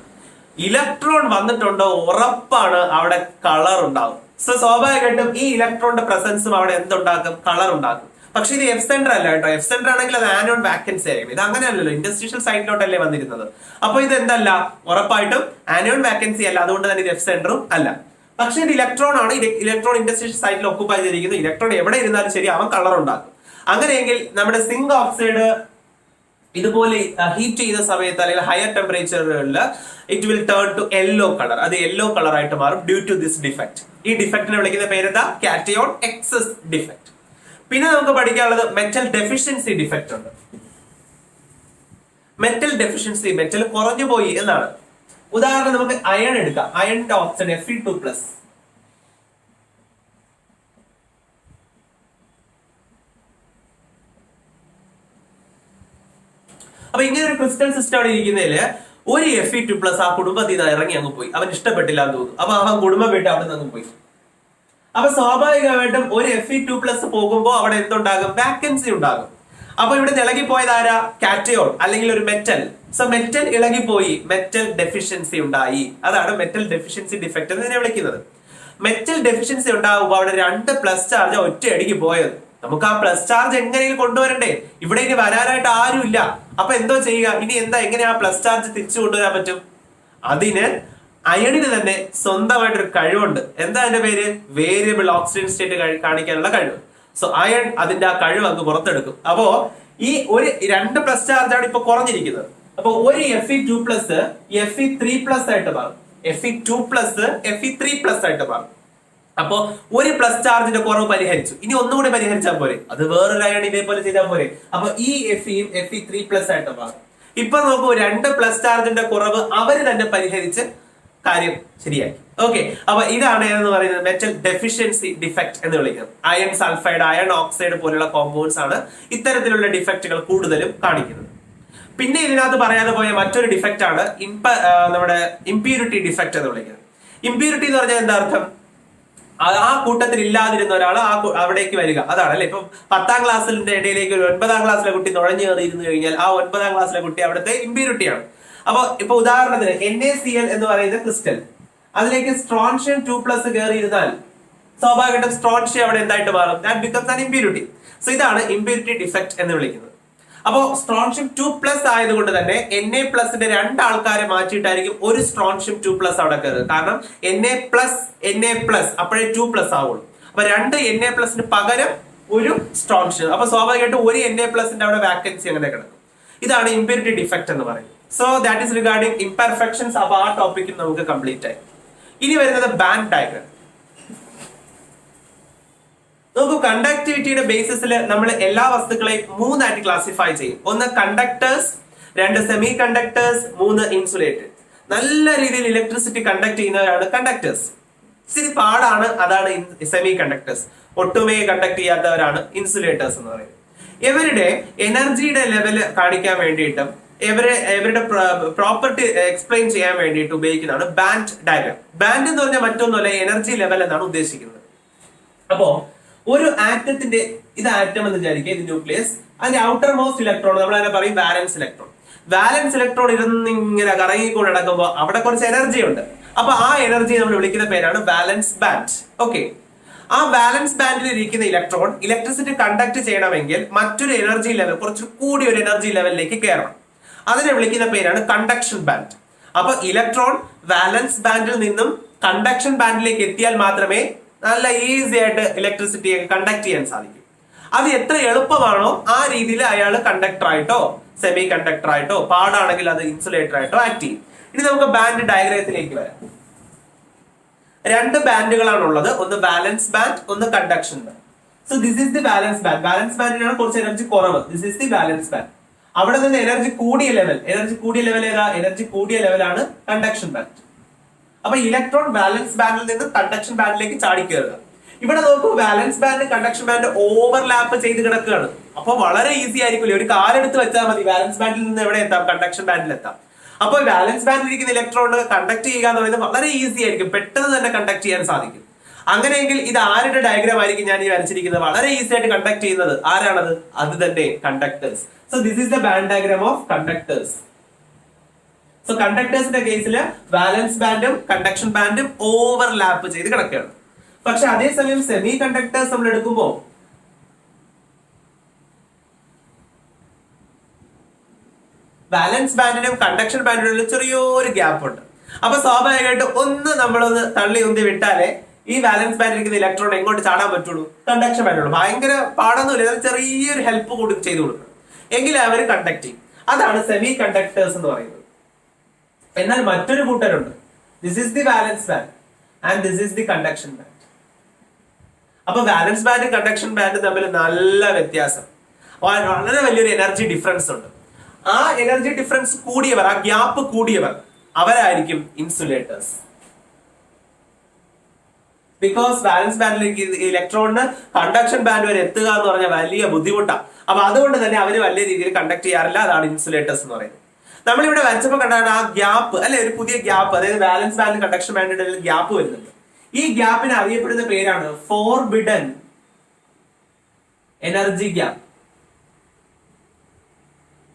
ഇലക്ട്രോൺ വന്നിട്ടുണ്ടോ ഉറപ്പാണ് അവിടെ കളർ ഉണ്ടാകും. സോ സ്വാഭാവികമായിട്ടും ഈ ഇലക്ട്രോണിന്റെ പ്രസൻസും അവിടെ എന്തുണ്ടാക്കും? കളർ ഉണ്ടാക്കും. പക്ഷെ ഇത് എഫ് സെന്റർ അല്ല കേട്ടോ. എഫ് സെന്റർ ആണെങ്കിൽ അത് ആനോൺ വാക്കൻസി ആയിരിക്കും. ഇത് അങ്ങനെയല്ലല്ലോ, ഇൻഡസ്ട്രിയൽ സൈറ്റിലോട്ടല്ലേ വന്നിരുന്നത്. അപ്പൊ ഇത് എന്തല്ല, ഉറപ്പായിട്ടും ആനോൺ വാക്കൻസി അല്ല. അതുകൊണ്ട് തന്നെ ഇത് എഫ് സെന്ററും അല്ല. പക്ഷെ ഇത് ഇലക്ട്രോൺ ആണ്. ഇലക്ട്രോൺ ഇൻഡസ്ട്രിയൽ സൈറ്റിൽ ഒക്കുപ്പൈ ചെയ്തിരിക്കുന്നത്. ഇലക്ട്രോൺ എവിടെ ഇരുന്നാലും ശരി അവൻ കളർ ഉണ്ടാക്കും. അങ്ങനെയെങ്കിൽ നമ്മുടെ സിങ്ക് ഓക്സൈഡ് ഇതുപോലെ ഹീറ്റ് ചെയ്യുന്ന സമയത്ത് അല്ലെങ്കിൽ ഹയർ ടെമ്പറേച്ചറുകളിൽ it will turn to yellow colour. അത് യെല്ലോ കളർ ആയിട്ട് മാറും ഡ്യൂ ടു ദിസ് ഡിഫക്ട്. ഈ ഡിഫക്റ്റിനെ വിളിക്കുന്ന പേരെന്താ? Cation excess defect. പിന്നെ നമുക്ക് പഠിക്കാനുള്ളത് മെറ്റൽ ഡെഫിഷ്യൻസി ഡിഫക്റ്റ് ഉണ്ട്. മെറ്റൽ ഡെഫിഷ്യൻസി, മെറ്റൽ കുറഞ്ഞു പോയി എന്നാണ്. ഉദാഹരണം നമുക്ക് അയൺ എടുക്കാം. അയണിന്റെ ഓക്സൈഡ് Fe2+. അപ്പൊ ഇങ്ങനെ ഒരു ക്രിസ്റ്റൽ സിസ്റ്റം അവിടെ ഇരിക്കുന്നതില് ഒരു Fe2+ ആ കുടുംബത്തിൽ നിന്ന് ഇറങ്ങി അങ്ങ് പോയി. അവൻ ഇഷ്ടപ്പെട്ടില്ല എന്ന് തോന്നുന്നു. അപ്പൊ അവൻ കുടുംബം വിട്ട് അവിടെ നിന്ന് പോയി. അപ്പൊ സ്വാഭാവികമായിട്ടും ഒരു Fe2+ പോകുമ്പോൾ അവിടെ എന്തുണ്ടാകും? വാക്കൻസി ഉണ്ടാകും. അപ്പൊ ഇവിടെ ഇളകിപ്പോയത് ആരാ? കാറ്റയോൺ അല്ലെങ്കിൽ ഒരു മെറ്റൽ. സോ മെറ്റൽ ഇളകിപ്പോയി, മെറ്റൽ ഡെഫിഷ്യൻസി ഉണ്ടായി. അതാണ് മെറ്റൽ ഡെഫിഷ്യൻസി ഡിഫക്റ്റ് എന്ന് വിളിക്കുന്നത്. മെറ്റൽ ഡെഫിഷ്യൻസി ഉണ്ടാകുമ്പോൾ അവിടെ 2 പ്ലസ് ചാർജ് ഒറ്റയടിക്ക് പോയത്. നമുക്ക് ആ പ്ലസ് ചാർജ് എങ്ങനെയും കൊണ്ടുവരണ്ടേ? ഇവിടെ ഇനി വരാനായിട്ട് ആരും ഇല്ല. അപ്പൊ എന്തോ ചെയ്യുക? ഇനി എങ്ങനെ ആ പ്ലസ് ചാർജ് തിരിച്ചു കൊണ്ടുവരാൻ പറ്റും? അതിന് അയണിന് തന്നെ സ്വന്തമായിട്ടൊരു കഴിവുണ്ട്. എന്താ അതിന്റെ പേര്? വേരിയബിൾ ഓക്സിജൻ സ്റ്റേറ്റ് കാണിക്കാനുള്ള കഴിവ്. സോ അയൺ അതിന്റെ ആ കഴിവ് അങ്ങ് പുറത്തെടുക്കും. അപ്പോ ഈ ഒരു 2 പ്ലസ് ചാർജ് ആണ് ഇപ്പൊ കുറഞ്ഞിരിക്കുന്നത്. അപ്പൊ ഒരു Fe2+ Fe3+ ആയിട്ട് മാറും. Fe2+ Fe3+ ആയിട്ട് മാറും. അപ്പോ ഒരു പ്ലസ് ചാർജിന്റെ കുറവ് പരിഹരിച്ചു. ഇനി ഒന്നുകൂടി പരിഹരിച്ചാൽ പോരെ? അത് വേറൊരു അയൺ ഇതേപോലെ ചെയ്താൽ പോരെ? അപ്പൊ ഈ Feയും Fe3+ ആയിട്ട് മാറും. ഇപ്പൊ നോക്കൂ, 2 പ്ലസ് ചാർജിന്റെ കുറവ് അവര് തന്നെ പരിഹരിച്ച് കാര്യം ശരിയാക്കി. ഓക്കെ, അപ്പൊ ഇതാണ് എന്ന് പറയുന്നത് മെറ്റൽ ഡെഫിഷ്യൻസി ഡിഫക്ട് എന്ന് വിളിക്കുന്നത്. അയൺ സൾഫൈഡ്, അയൺ ഓക്സൈഡ് പോലുള്ള കോമ്പൗണ്ട്സ് ആണ് ഇത്തരത്തിലുള്ള ഡിഫക്റ്റുകൾ കൂടുതലും കാണിക്കുന്നത്. പിന്നെ ഇതിനകത്ത് പറയാതെ പോയ മറ്റൊരു ഡിഫക്റ്റ് ആണ് നമ്മുടെ ഇംപ്യൂരിറ്റി ഡിഫക്റ്റ് എന്ന് വിളിക്കുന്നത്. ഇംപ്യൂരിറ്റി എന്ന് പറഞ്ഞാൽ എന്താ അർത്ഥം? ആ കൂട്ടത്തിൽ ഇല്ലാതിരുന്ന ഒരാൾ അവിടേക്ക് വരിക, അതാണ് അല്ലെ. ഇപ്പൊ 10ാം ക്ലാസ്സിന്റെ ഇടയിലേക്ക് ഒരു 9ാം ക്ലാസ്സിലെ കുട്ടി നുഴഞ്ഞു കയറിയിരുന്നു കഴിഞ്ഞാൽ ആ 9ാം ക്ലാസ്സിലെ കുട്ടി അവിടുത്തെ ഇംപ്യൂരിറ്റിയാണ്. അപ്പൊ ഇപ്പൊ ഉദാഹരണത്തിന് NaCl എന്ന് പറയുന്ന ക്രിസ്റ്റൽ, അതിലേക്ക് സ്ട്രോൺഷ്യം 2+ കയറിയിരുന്നാൽ സ്വാഭാവികമായിട്ടും സ്ട്രോൺഷ്യം അവിടെ എന്തായിട്ട് മാറും? That becomes an impurity. So ഇതാണ് ഇംപ്യൂരിറ്റി ഡിഫക്ട് എന്ന് വിളിക്കുന്നത്. അപ്പോ സ്ട്രോൺഷ്യം 2+ ആയതുകൊണ്ട് തന്നെ Na+ന്റെ 2 ആൾക്കാരെ മാറ്റിയിട്ടായിരിക്കും ഒരു സ്ട്രോൺഷ്യം 2+ അവിടെ കയറുക. കാരണം Na+, അപ്പോഴേ 2+ ആവുള്ളൂ. അപ്പൊ 2 Na+ന് പകരം ഒരു സ്ട്രോൺഷ്യം. അപ്പൊ സ്വാഭാവികമായിട്ടും ഒരു Na+ന്റെ അവിടെ വാക്കൻസി അങ്ങനെ കിടക്കും. ഇതാണ് ഇംപ്യൂരിറ്റി ഡിഫക്ട് എന്ന് പറയുന്നത്. So that is regarding imperfections. അപ്പൊ ആ ടോപ്പിക്കും നമുക്ക് കംപ്ലീറ്റ് ആയി. ഇനി വരുന്നത് ബാൻഡ് ഡയഗ്രം. നോക്കൂ, കണ്ടക്ടിവിറ്റിയുടെ ബേസിസിൽ നമ്മൾ എല്ലാ വസ്തുക്കളെയും 3 ആയിട്ട് ക്ലാസിഫൈ ചെയ്യും. 1 കണ്ടക്ടേഴ്സ്, 2 സെമി കണ്ടക്ടേഴ്സ്, 3 ഇൻസുലേറ്റേഴ്സ്. നല്ല രീതിയിൽ ഇലക്ട്രിസിറ്റി കണ്ടക്ട് ചെയ്യുന്നവരാണ് കണ്ടക്ടേഴ്സ്. ഇച്ചിരി പാടാണ്, അതാണ് സെമി കണ്ടക്ടേഴ്സ്. ഒട്ടുമേ കണ്ടക്ട് ചെയ്യാത്തവരാണ് ഇൻസുലേറ്റേഴ്സ് എന്ന് പറയുന്നത്. ഇവരുടെ എനർജിയുടെ ലെവല് കാണിക്കാൻ വേണ്ടിയിട്ടും ഇവരുടെ പ്രോപ്പർട്ടി എക്സ്പ്ലെയിൻ ചെയ്യാൻ വേണ്ടിയിട്ട് ഉപയോഗിക്കുന്നതാണ് ബാൻഡ് ഡയഗ്രാം. ബാൻഡ് എന്ന് പറഞ്ഞാൽ മറ്റൊന്നുമല്ല, എനർജി ലെവൽ എന്നാണ് ഉദ്ദേശിക്കുന്നത്. അപ്പോ ഒരു ആറ്റത്തിന്റെ, ഇത് ആറ്റം എന്ന് വിചാരിക്കുക, ഇത് ന്യൂക്ലിയസ്. അതിന്റെ ഔട്ടർ മോസ്റ്റ് ഇലക്ട്രോൺ നമ്മൾ അതിനെ പറയും വാലൻസ് ഇലക്ട്രോൺ. വാലൻസ് ഇലക്ട്രോൺ ഇരുന്നിങ്ങനെ കറങ്ങിക്കൊണ്ട് നടക്കുമ്പോൾ അവിടെ കുറച്ച് എനർജി ഉണ്ട്. അപ്പൊ ആ എനർജി നമ്മൾ വിളിക്കുന്ന പേരാണ് വാലൻസ് ബാൻഡ്. ഓക്കെ, ആ വാലൻസ് ബാൻഡിൽ ഇരിക്കുന്ന ഇലക്ട്രോൺ ഇലക്ട്രിസിറ്റി കണ്ടക്ട് ചെയ്യണമെങ്കിൽ മറ്റൊരു എനർജി ലെവൽ, കുറച്ച് കൂടി ഒരു എനർജി ലെവലിലേക്ക് കയറണം. അതിനെ വിളിക്കുന്ന പേരാണ് കണ്ടക്ഷൻ ബാൻഡ്. അപ്പൊ ഇലക്ട്രോൺ വാലൻസ് ബാൻഡിൽ നിന്നും കണ്ടക്ഷൻ ബാൻഡിലേക്ക് എത്തിയാൽ മാത്രമേ നല്ല ഈസി ആയിട്ട് ഇലക്ട്രിസിറ്റിയെ കണ്ടക്ട് ചെയ്യാൻ സാധിക്കും. അത് എത്ര എളുപ്പമാണോ ആ രീതിയിൽ അയാൾ കണ്ടക്ടർ ആയിട്ടോ സെമി കണ്ടക്ടർ ആയിട്ടോ, പാടാണെങ്കിൽ അത് ഇൻസുലേറ്റർ ആയിട്ടോ ആക്ട് ചെയ്യും. ഇനി നമുക്ക് ബാൻഡ് ഡയഗ്രത്തിലേക്ക് വരാം. 2 ബാൻഡുകളാണ് ഉള്ളത്, ഒന്ന് വാലൻസ് ബാൻഡ്, ഒന്ന് conduction band. So this is the valence band. Valence ബാൻഡിനാണ് കുറച്ച് എനർജി കുറവ്. This is the valence band. അവിടെ നിന്ന് എനർജി കൂടിയ ലെവൽ ഏതാ? എനർജി കൂടിയ ലെവലാണ് കണ്ടക്ഷൻ ബാൻഡ്. അപ്പൊ ഇലക്ട്രോൺ വാലൻസ് ബാൻഡിൽ നിന്ന് കണ്ടക്ഷൻ ബാൻഡിലേക്ക് ചാടിക്കയറുക. ഇവിടെ നോക്കൂ, valence band conduction band overlap ചെയ്ത് കിടക്കുകയാണ്. അപ്പൊ വളരെ ഈസി ആയിരിക്കില്ലേ? ഒരു കാലെടുത്ത് വെച്ചാൽ മതി, വാലൻസ് ബാൻഡിൽ നിന്ന് എവിടെ എത്താം? കണ്ടക്ഷൻ ബാൻഡിൽ എത്താം. അപ്പൊ വാലൻസ് ബാൻഡിൽ ഇരിക്കുന്ന ഇലക്ട്രോൺ കണ്ടക്ട് ചെയ്യുക എന്ന് പറയുന്നത് വളരെ ഈസി ആയിരിക്കും, പെട്ടെന്ന് തന്നെ കണ്ടക്ട് ചെയ്യാൻ സാധിക്കും. അങ്ങനെയെങ്കിൽ ഇത് ആരുടെ ഡയഗ്രാം ആയിരിക്കും ഞാൻ ഈ വരച്ചിരിക്കുന്നത്? വളരെ ഈസി ആയിട്ട് കണ്ടക്ട് ചെയ്യുന്നത് ആരാണത്? അത് തന്നെ conductors. So this is the band diagram of conductors. So കണ്ടക്ടേഴ്സിന്റെ കേസിൽ വാലൻസ് ബാൻഡും കണ്ടക്ഷൻ ബാൻഡും ഓവർലാപ്പ് ചെയ്ത് കിടക്കുകയാണ്. പക്ഷെ അതേസമയം സെമി കണ്ടക്ടേഴ്സ് നമ്മൾ എടുക്കുമ്പോൾ വാലൻസ് ബാൻഡിനും കണ്ടക്ഷൻ ബാൻഡിനും ചെറിയൊരു ഗ്യാപ്പ് ഉണ്ട്. അപ്പൊ സ്വാഭാവികമായിട്ട് നമ്മളൊന്ന് തള്ളി ഉന്തി വിട്ടാലേ ഈ വാലൻസ് ബാൻഡിൽ ഇരിക്കുന്ന ഇലക്ട്രോൺ എങ്ങോട്ട് ചാടാൻ പറ്റുള്ളൂ? കണ്ടക്ഷൻ ബാൻഡിലുള്ളൂ. ഭയങ്കര പാടൊന്നുമില്ല, ചെറിയൊരു ഹെൽപ്പ് കൂടി ചെയ്തു കൊടുക്കണം, എങ്കിലും അവർ കണ്ടക്ട് ചെയ്യും. അതാണ് സെമി കണ്ടക്ടേഴ്സ് എന്ന് പറയുന്നത്. എന്നാൽ മറ്റൊരു കൂട്ടരുണ്ട്. This is the valence band and this is the conduction band. അപ്പൊ വാലൻസ് ബാൻഡ് കണ്ടക്ഷൻ ബാൻഡ് തമ്മിൽ നല്ല വ്യത്യാസം, വളരെ വലിയൊരു എനർജി ഡിഫറൻസ് ഉണ്ട്. ആ എനർജി ഡിഫറൻസ് കൂടിയവർ, ആ ഗ്യാപ്പ് കൂടിയവർ, അവരായിരിക്കും ഇൻസുലേറ്റേഴ്സ്. ബിക്കോസ് വാലൻസ് ബാൻഡിലേക്ക് ഇലക്ട്രോണിന് കണ്ടക്ഷൻ ബാൻഡ് വരെ എത്തുക എന്ന് പറഞ്ഞാൽ വലിയ ബുദ്ധിമുട്ടാണ്. അപ്പൊ അതുകൊണ്ട് തന്നെ അവര് വലിയ രീതിയിൽ കണ്ടക്ട് ചെയ്യാറില്ല. അതാണ് ഇൻസുലേറ്റേഴ്സ് എന്ന് പറയുന്നത്. നമ്മളിവിടെ വരച്ചപ്പോൾ കണ്ടാണ് ആ ഗ്യാപ്പ്, അല്ലെ, ഒരു പുതിയ ഗ്യാപ്പ്, അതായത് വാലൻസ് ബാൻഡ് കണ്ടക്ഷൻ ബാൻഡിന്റെ ഗ്യാപ്പ് വരുന്നുണ്ട്. ഈ ഗ്യാപ്പിന് അറിയപ്പെടുന്ന പേരാണ് forbidden energy gap.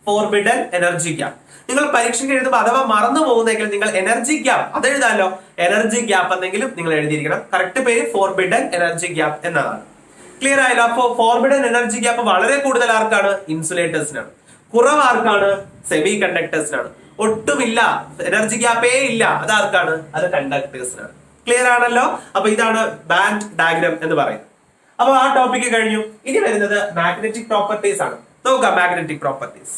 Forbidden energy gap. നിങ്ങൾ പരീക്ഷയ്ക്ക് എഴുതുമ്പോൾ അഥവാ മറന്നു പോകുന്നെങ്കിൽ നിങ്ങൾ എനർജി ഗ്യാപ്പ് അത് എഴുതാമല്ലോ. എനർജി ഗ്യാപ്പ് എന്നെങ്കിലും നിങ്ങൾ എഴുതിയിരിക്കണം. കറക്റ്റ് പേര് ഫോർബിഡൻ എനർജി ഗ്യാപ്പ് എന്നതാണ്. ക്ലിയർ ആയല്ലോ? അപ്പോ ഫോർബിഡൻ എനർജി ഗ്യാപ്പ് വളരെ കൂടുതൽ ആർക്കാണ്? ഇൻസുലേറ്റേഴ്സിനാണ്. കുറവ് ആർക്കാണ്? സെമി കണ്ടക്ടേഴ്സിനാണ്. ഒട്ടുമില്ല, എനർജി ഗ്യാപ്പേ ഇല്ല, അതാർക്കാണ്? അത് കണ്ടക്ടേഴ്സിനാണ്. ക്ലിയർ ആണല്ലോ? അപ്പൊ ഇതാണ് ബാൻഡ് ഡയഗ്രാം എന്ന് പറയുന്നത്. അപ്പൊ ആ ടോപ്പിക്ക് കഴിഞ്ഞു. ഇനി വരുന്നത് മാഗ്നറ്റിക് പ്രോപ്പർട്ടീസ് ആണ്. നോക്കാം മാഗ്നറ്റിക് പ്രോപ്പർട്ടീസ്.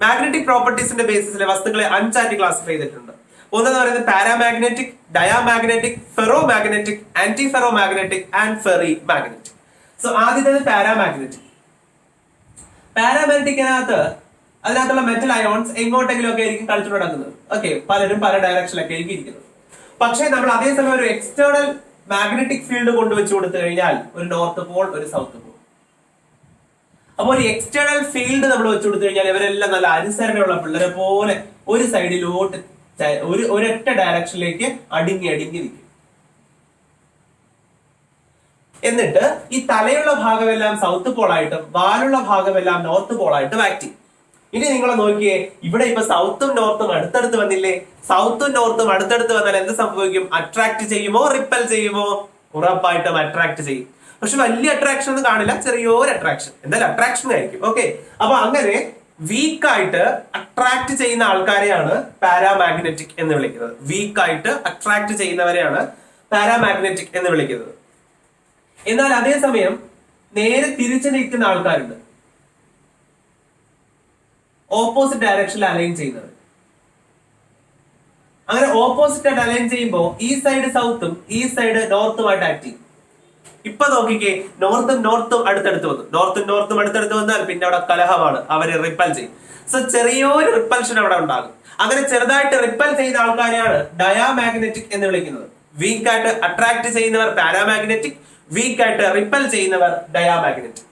മാഗ്നറ്റിക് പ്രോപ്പർട്ടീസിന്റെ ബേസിസിലെ വസ്തുക്കളെ 5 ആയിട്ട് ക്ലാസിഫൈ ചെയ്തിട്ടുണ്ട്. ഒന്നെന്ന് പറയുന്നത് paramagnetic, diamagnetic, ferro magnetic, anti ferro magnetic and ferri magnetic. So ആദ്യത്തേത് പാരാമാഗ്നറ്റിക്. അതിനകത്തുള്ള മെറ്റൽ അയോൺസ് എങ്ങോട്ടെങ്കിലും ഒക്കെ ആയിരിക്കും കളിച്ചു നടക്കുന്നത്. ഓക്കെ, പലരും പല ഡയറക്ഷനിലൊക്കെ ആയിരിക്കും ഇരിക്കുന്നത്. പക്ഷെ നമ്മൾ അതേസമയം ഒരു എക്സ്റ്റേണൽ മാഗ്നറ്റിക് ഫീൽഡ് കൊണ്ടുവച്ചു കൊടുത്തു കഴിഞ്ഞാൽ ഒരു നോർത്ത് പോൾ, ഒരു സൗത്ത് പോൾ. അപ്പൊ ഒരു എക്സ്റ്റേണൽ ഫീൽഡ് നമ്മൾ വെച്ചു കൊടുത്തു കഴിഞ്ഞാൽ ഇവരെല്ലാം നല്ല അനുസരണയുള്ള പിള്ളേരെ പോലെ ഒരു സൈഡിലോട്ട് ഒരൊറ്റ ഡയറക്ഷനിലേക്ക് അടുങ്ങി നിൽക്കും. എന്നിട്ട് ഈ തലയുള്ള ഭാഗമെല്ലാം സൗത്ത് പോളായിട്ടും വാലുള്ള ഭാഗമെല്ലാം നോർത്ത് പോളായിട്ടും ആക്ട് ചെയ്യും. ഇനി നിങ്ങൾ നോക്കിയേ, ഇവിടെ ഇപ്പൊ സൗത്തും നോർത്തും അടുത്തടുത്ത് വന്നില്ലേ? സൗത്തും നോർത്തും അടുത്തടുത്ത് വന്നാൽ എന്ത് സംഭവിക്കും? അട്രാക്ട് ചെയ്യുമോ റിപ്പൽ ചെയ്യുമോ? ഉറപ്പായിട്ടും അട്രാക്ട് ചെയ്യും. പക്ഷെ വലിയ അട്രാക്ഷൻ ഒന്നും കാണില്ല, ചെറിയൊരു അട്രാക്ഷൻ, എന്തായാലും അട്രാക്ഷൻ ആയിരിക്കും. ഓക്കെ, അപ്പൊ അങ്ങനെ വീക്കായിട്ട് അട്രാക്ട് ചെയ്യുന്ന ആൾക്കാരെയാണ് പാരാമാഗ്നറ്റിക് എന്ന് വിളിക്കുന്നത്. വീക്കായിട്ട് അട്രാക്ട് ചെയ്യുന്നവരെയാണ് പാരാമാഗ്നറ്റിക് എന്ന് വിളിക്കുന്നത്. എന്നാൽ അതേസമയം നേരെ തിരിച്ചു നിൽക്കുന്ന ആൾക്കാരുണ്ട്, ഓപ്പോസിറ്റ് ഡയറക്ഷനിൽ അലൈൻ ചെയ്യുന്നത്. അങ്ങനെ ഓപ്പോസിറ്റ് ആയിട്ട് അലൈൻ ചെയ്യുമ്പോൾ ഈ സൈഡ് സൗത്തും ഈ സൈഡ് നോർത്തുമായിട്ട് ആക്ട് ചെയ്യും. ഇപ്പൊ നോക്കിക്കേ, നോർത്തും അടുത്തടുത്ത് വന്നു. നോർത്തും അടുത്തടുത്ത് വന്നാൽ പിന്നെ അവിടെ കലഹമാണ്, അവര് റിപ്പൽ ചെയ്യും. സോ ചെറിയൊരു റിപ്പൽഷൻ അവിടെ ഉണ്ടാകും. അങ്ങനെ ചെറുതായിട്ട് റിപ്പൽ ചെയ്യുന്ന ആൾക്കാരെയാണ് ഡയാമാഗ്നറ്റിക് എന്ന് വിളിക്കുന്നത്. വീക്കായിട്ട് അട്രാക്ട് ചെയ്യുന്നവർ പാരാമാഗ്നറ്റിക്, വീക്കായിട്ട് റിപ്പൽ ചെയ്യുന്നവർ ഡയാമാഗ്നറ്റിക്.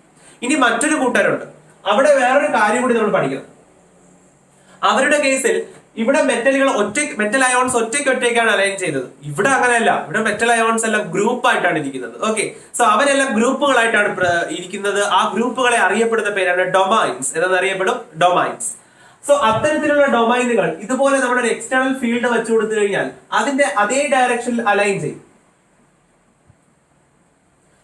ഇനി മറ്റൊരു കൂട്ടരുണ്ട്, അവിടെ വേറൊരു കാര്യം കൂടി നമ്മൾ പഠിക്കണം. അവരുടെ കേസിൽ ഇവിടെ മെറ്റൽ അയോൺസ് ഒറ്റയ്ക്കാണ് അലൈൻ ചെയ്തത്. ഇവിടെ അങ്ങനെയല്ല, ഇവിടെ മെറ്റൽ അയോൺസ് എല്ലാം ഗ്രൂപ്പ് ആയിട്ടാണ് ഇരിക്കുന്നത്. ഓക്കെ, സോ അവരെല്ലാം ഗ്രൂപ്പുകളായിട്ടാണ് ഇരിക്കുന്നത്. ആ ഗ്രൂപ്പുകളെ അറിയപ്പെടുന്ന പേരാണ് ഡൊമൈൻസ് എന്നറിയപ്പെടും, ഡൊമൈൻസ്. സോ അത്തരത്തിലുള്ള ഡൊമൈനുകൾ ഇതുപോലെ നമ്മുടെ ഒരു എക്സ്റ്റേണൽ ഫീൽഡ് വെച്ചു കൊടുത്തു കഴിഞ്ഞാൽ അതിന്റെ അതേ ഡയറക്ഷനിൽ അലൈൻ ചെയ്യും.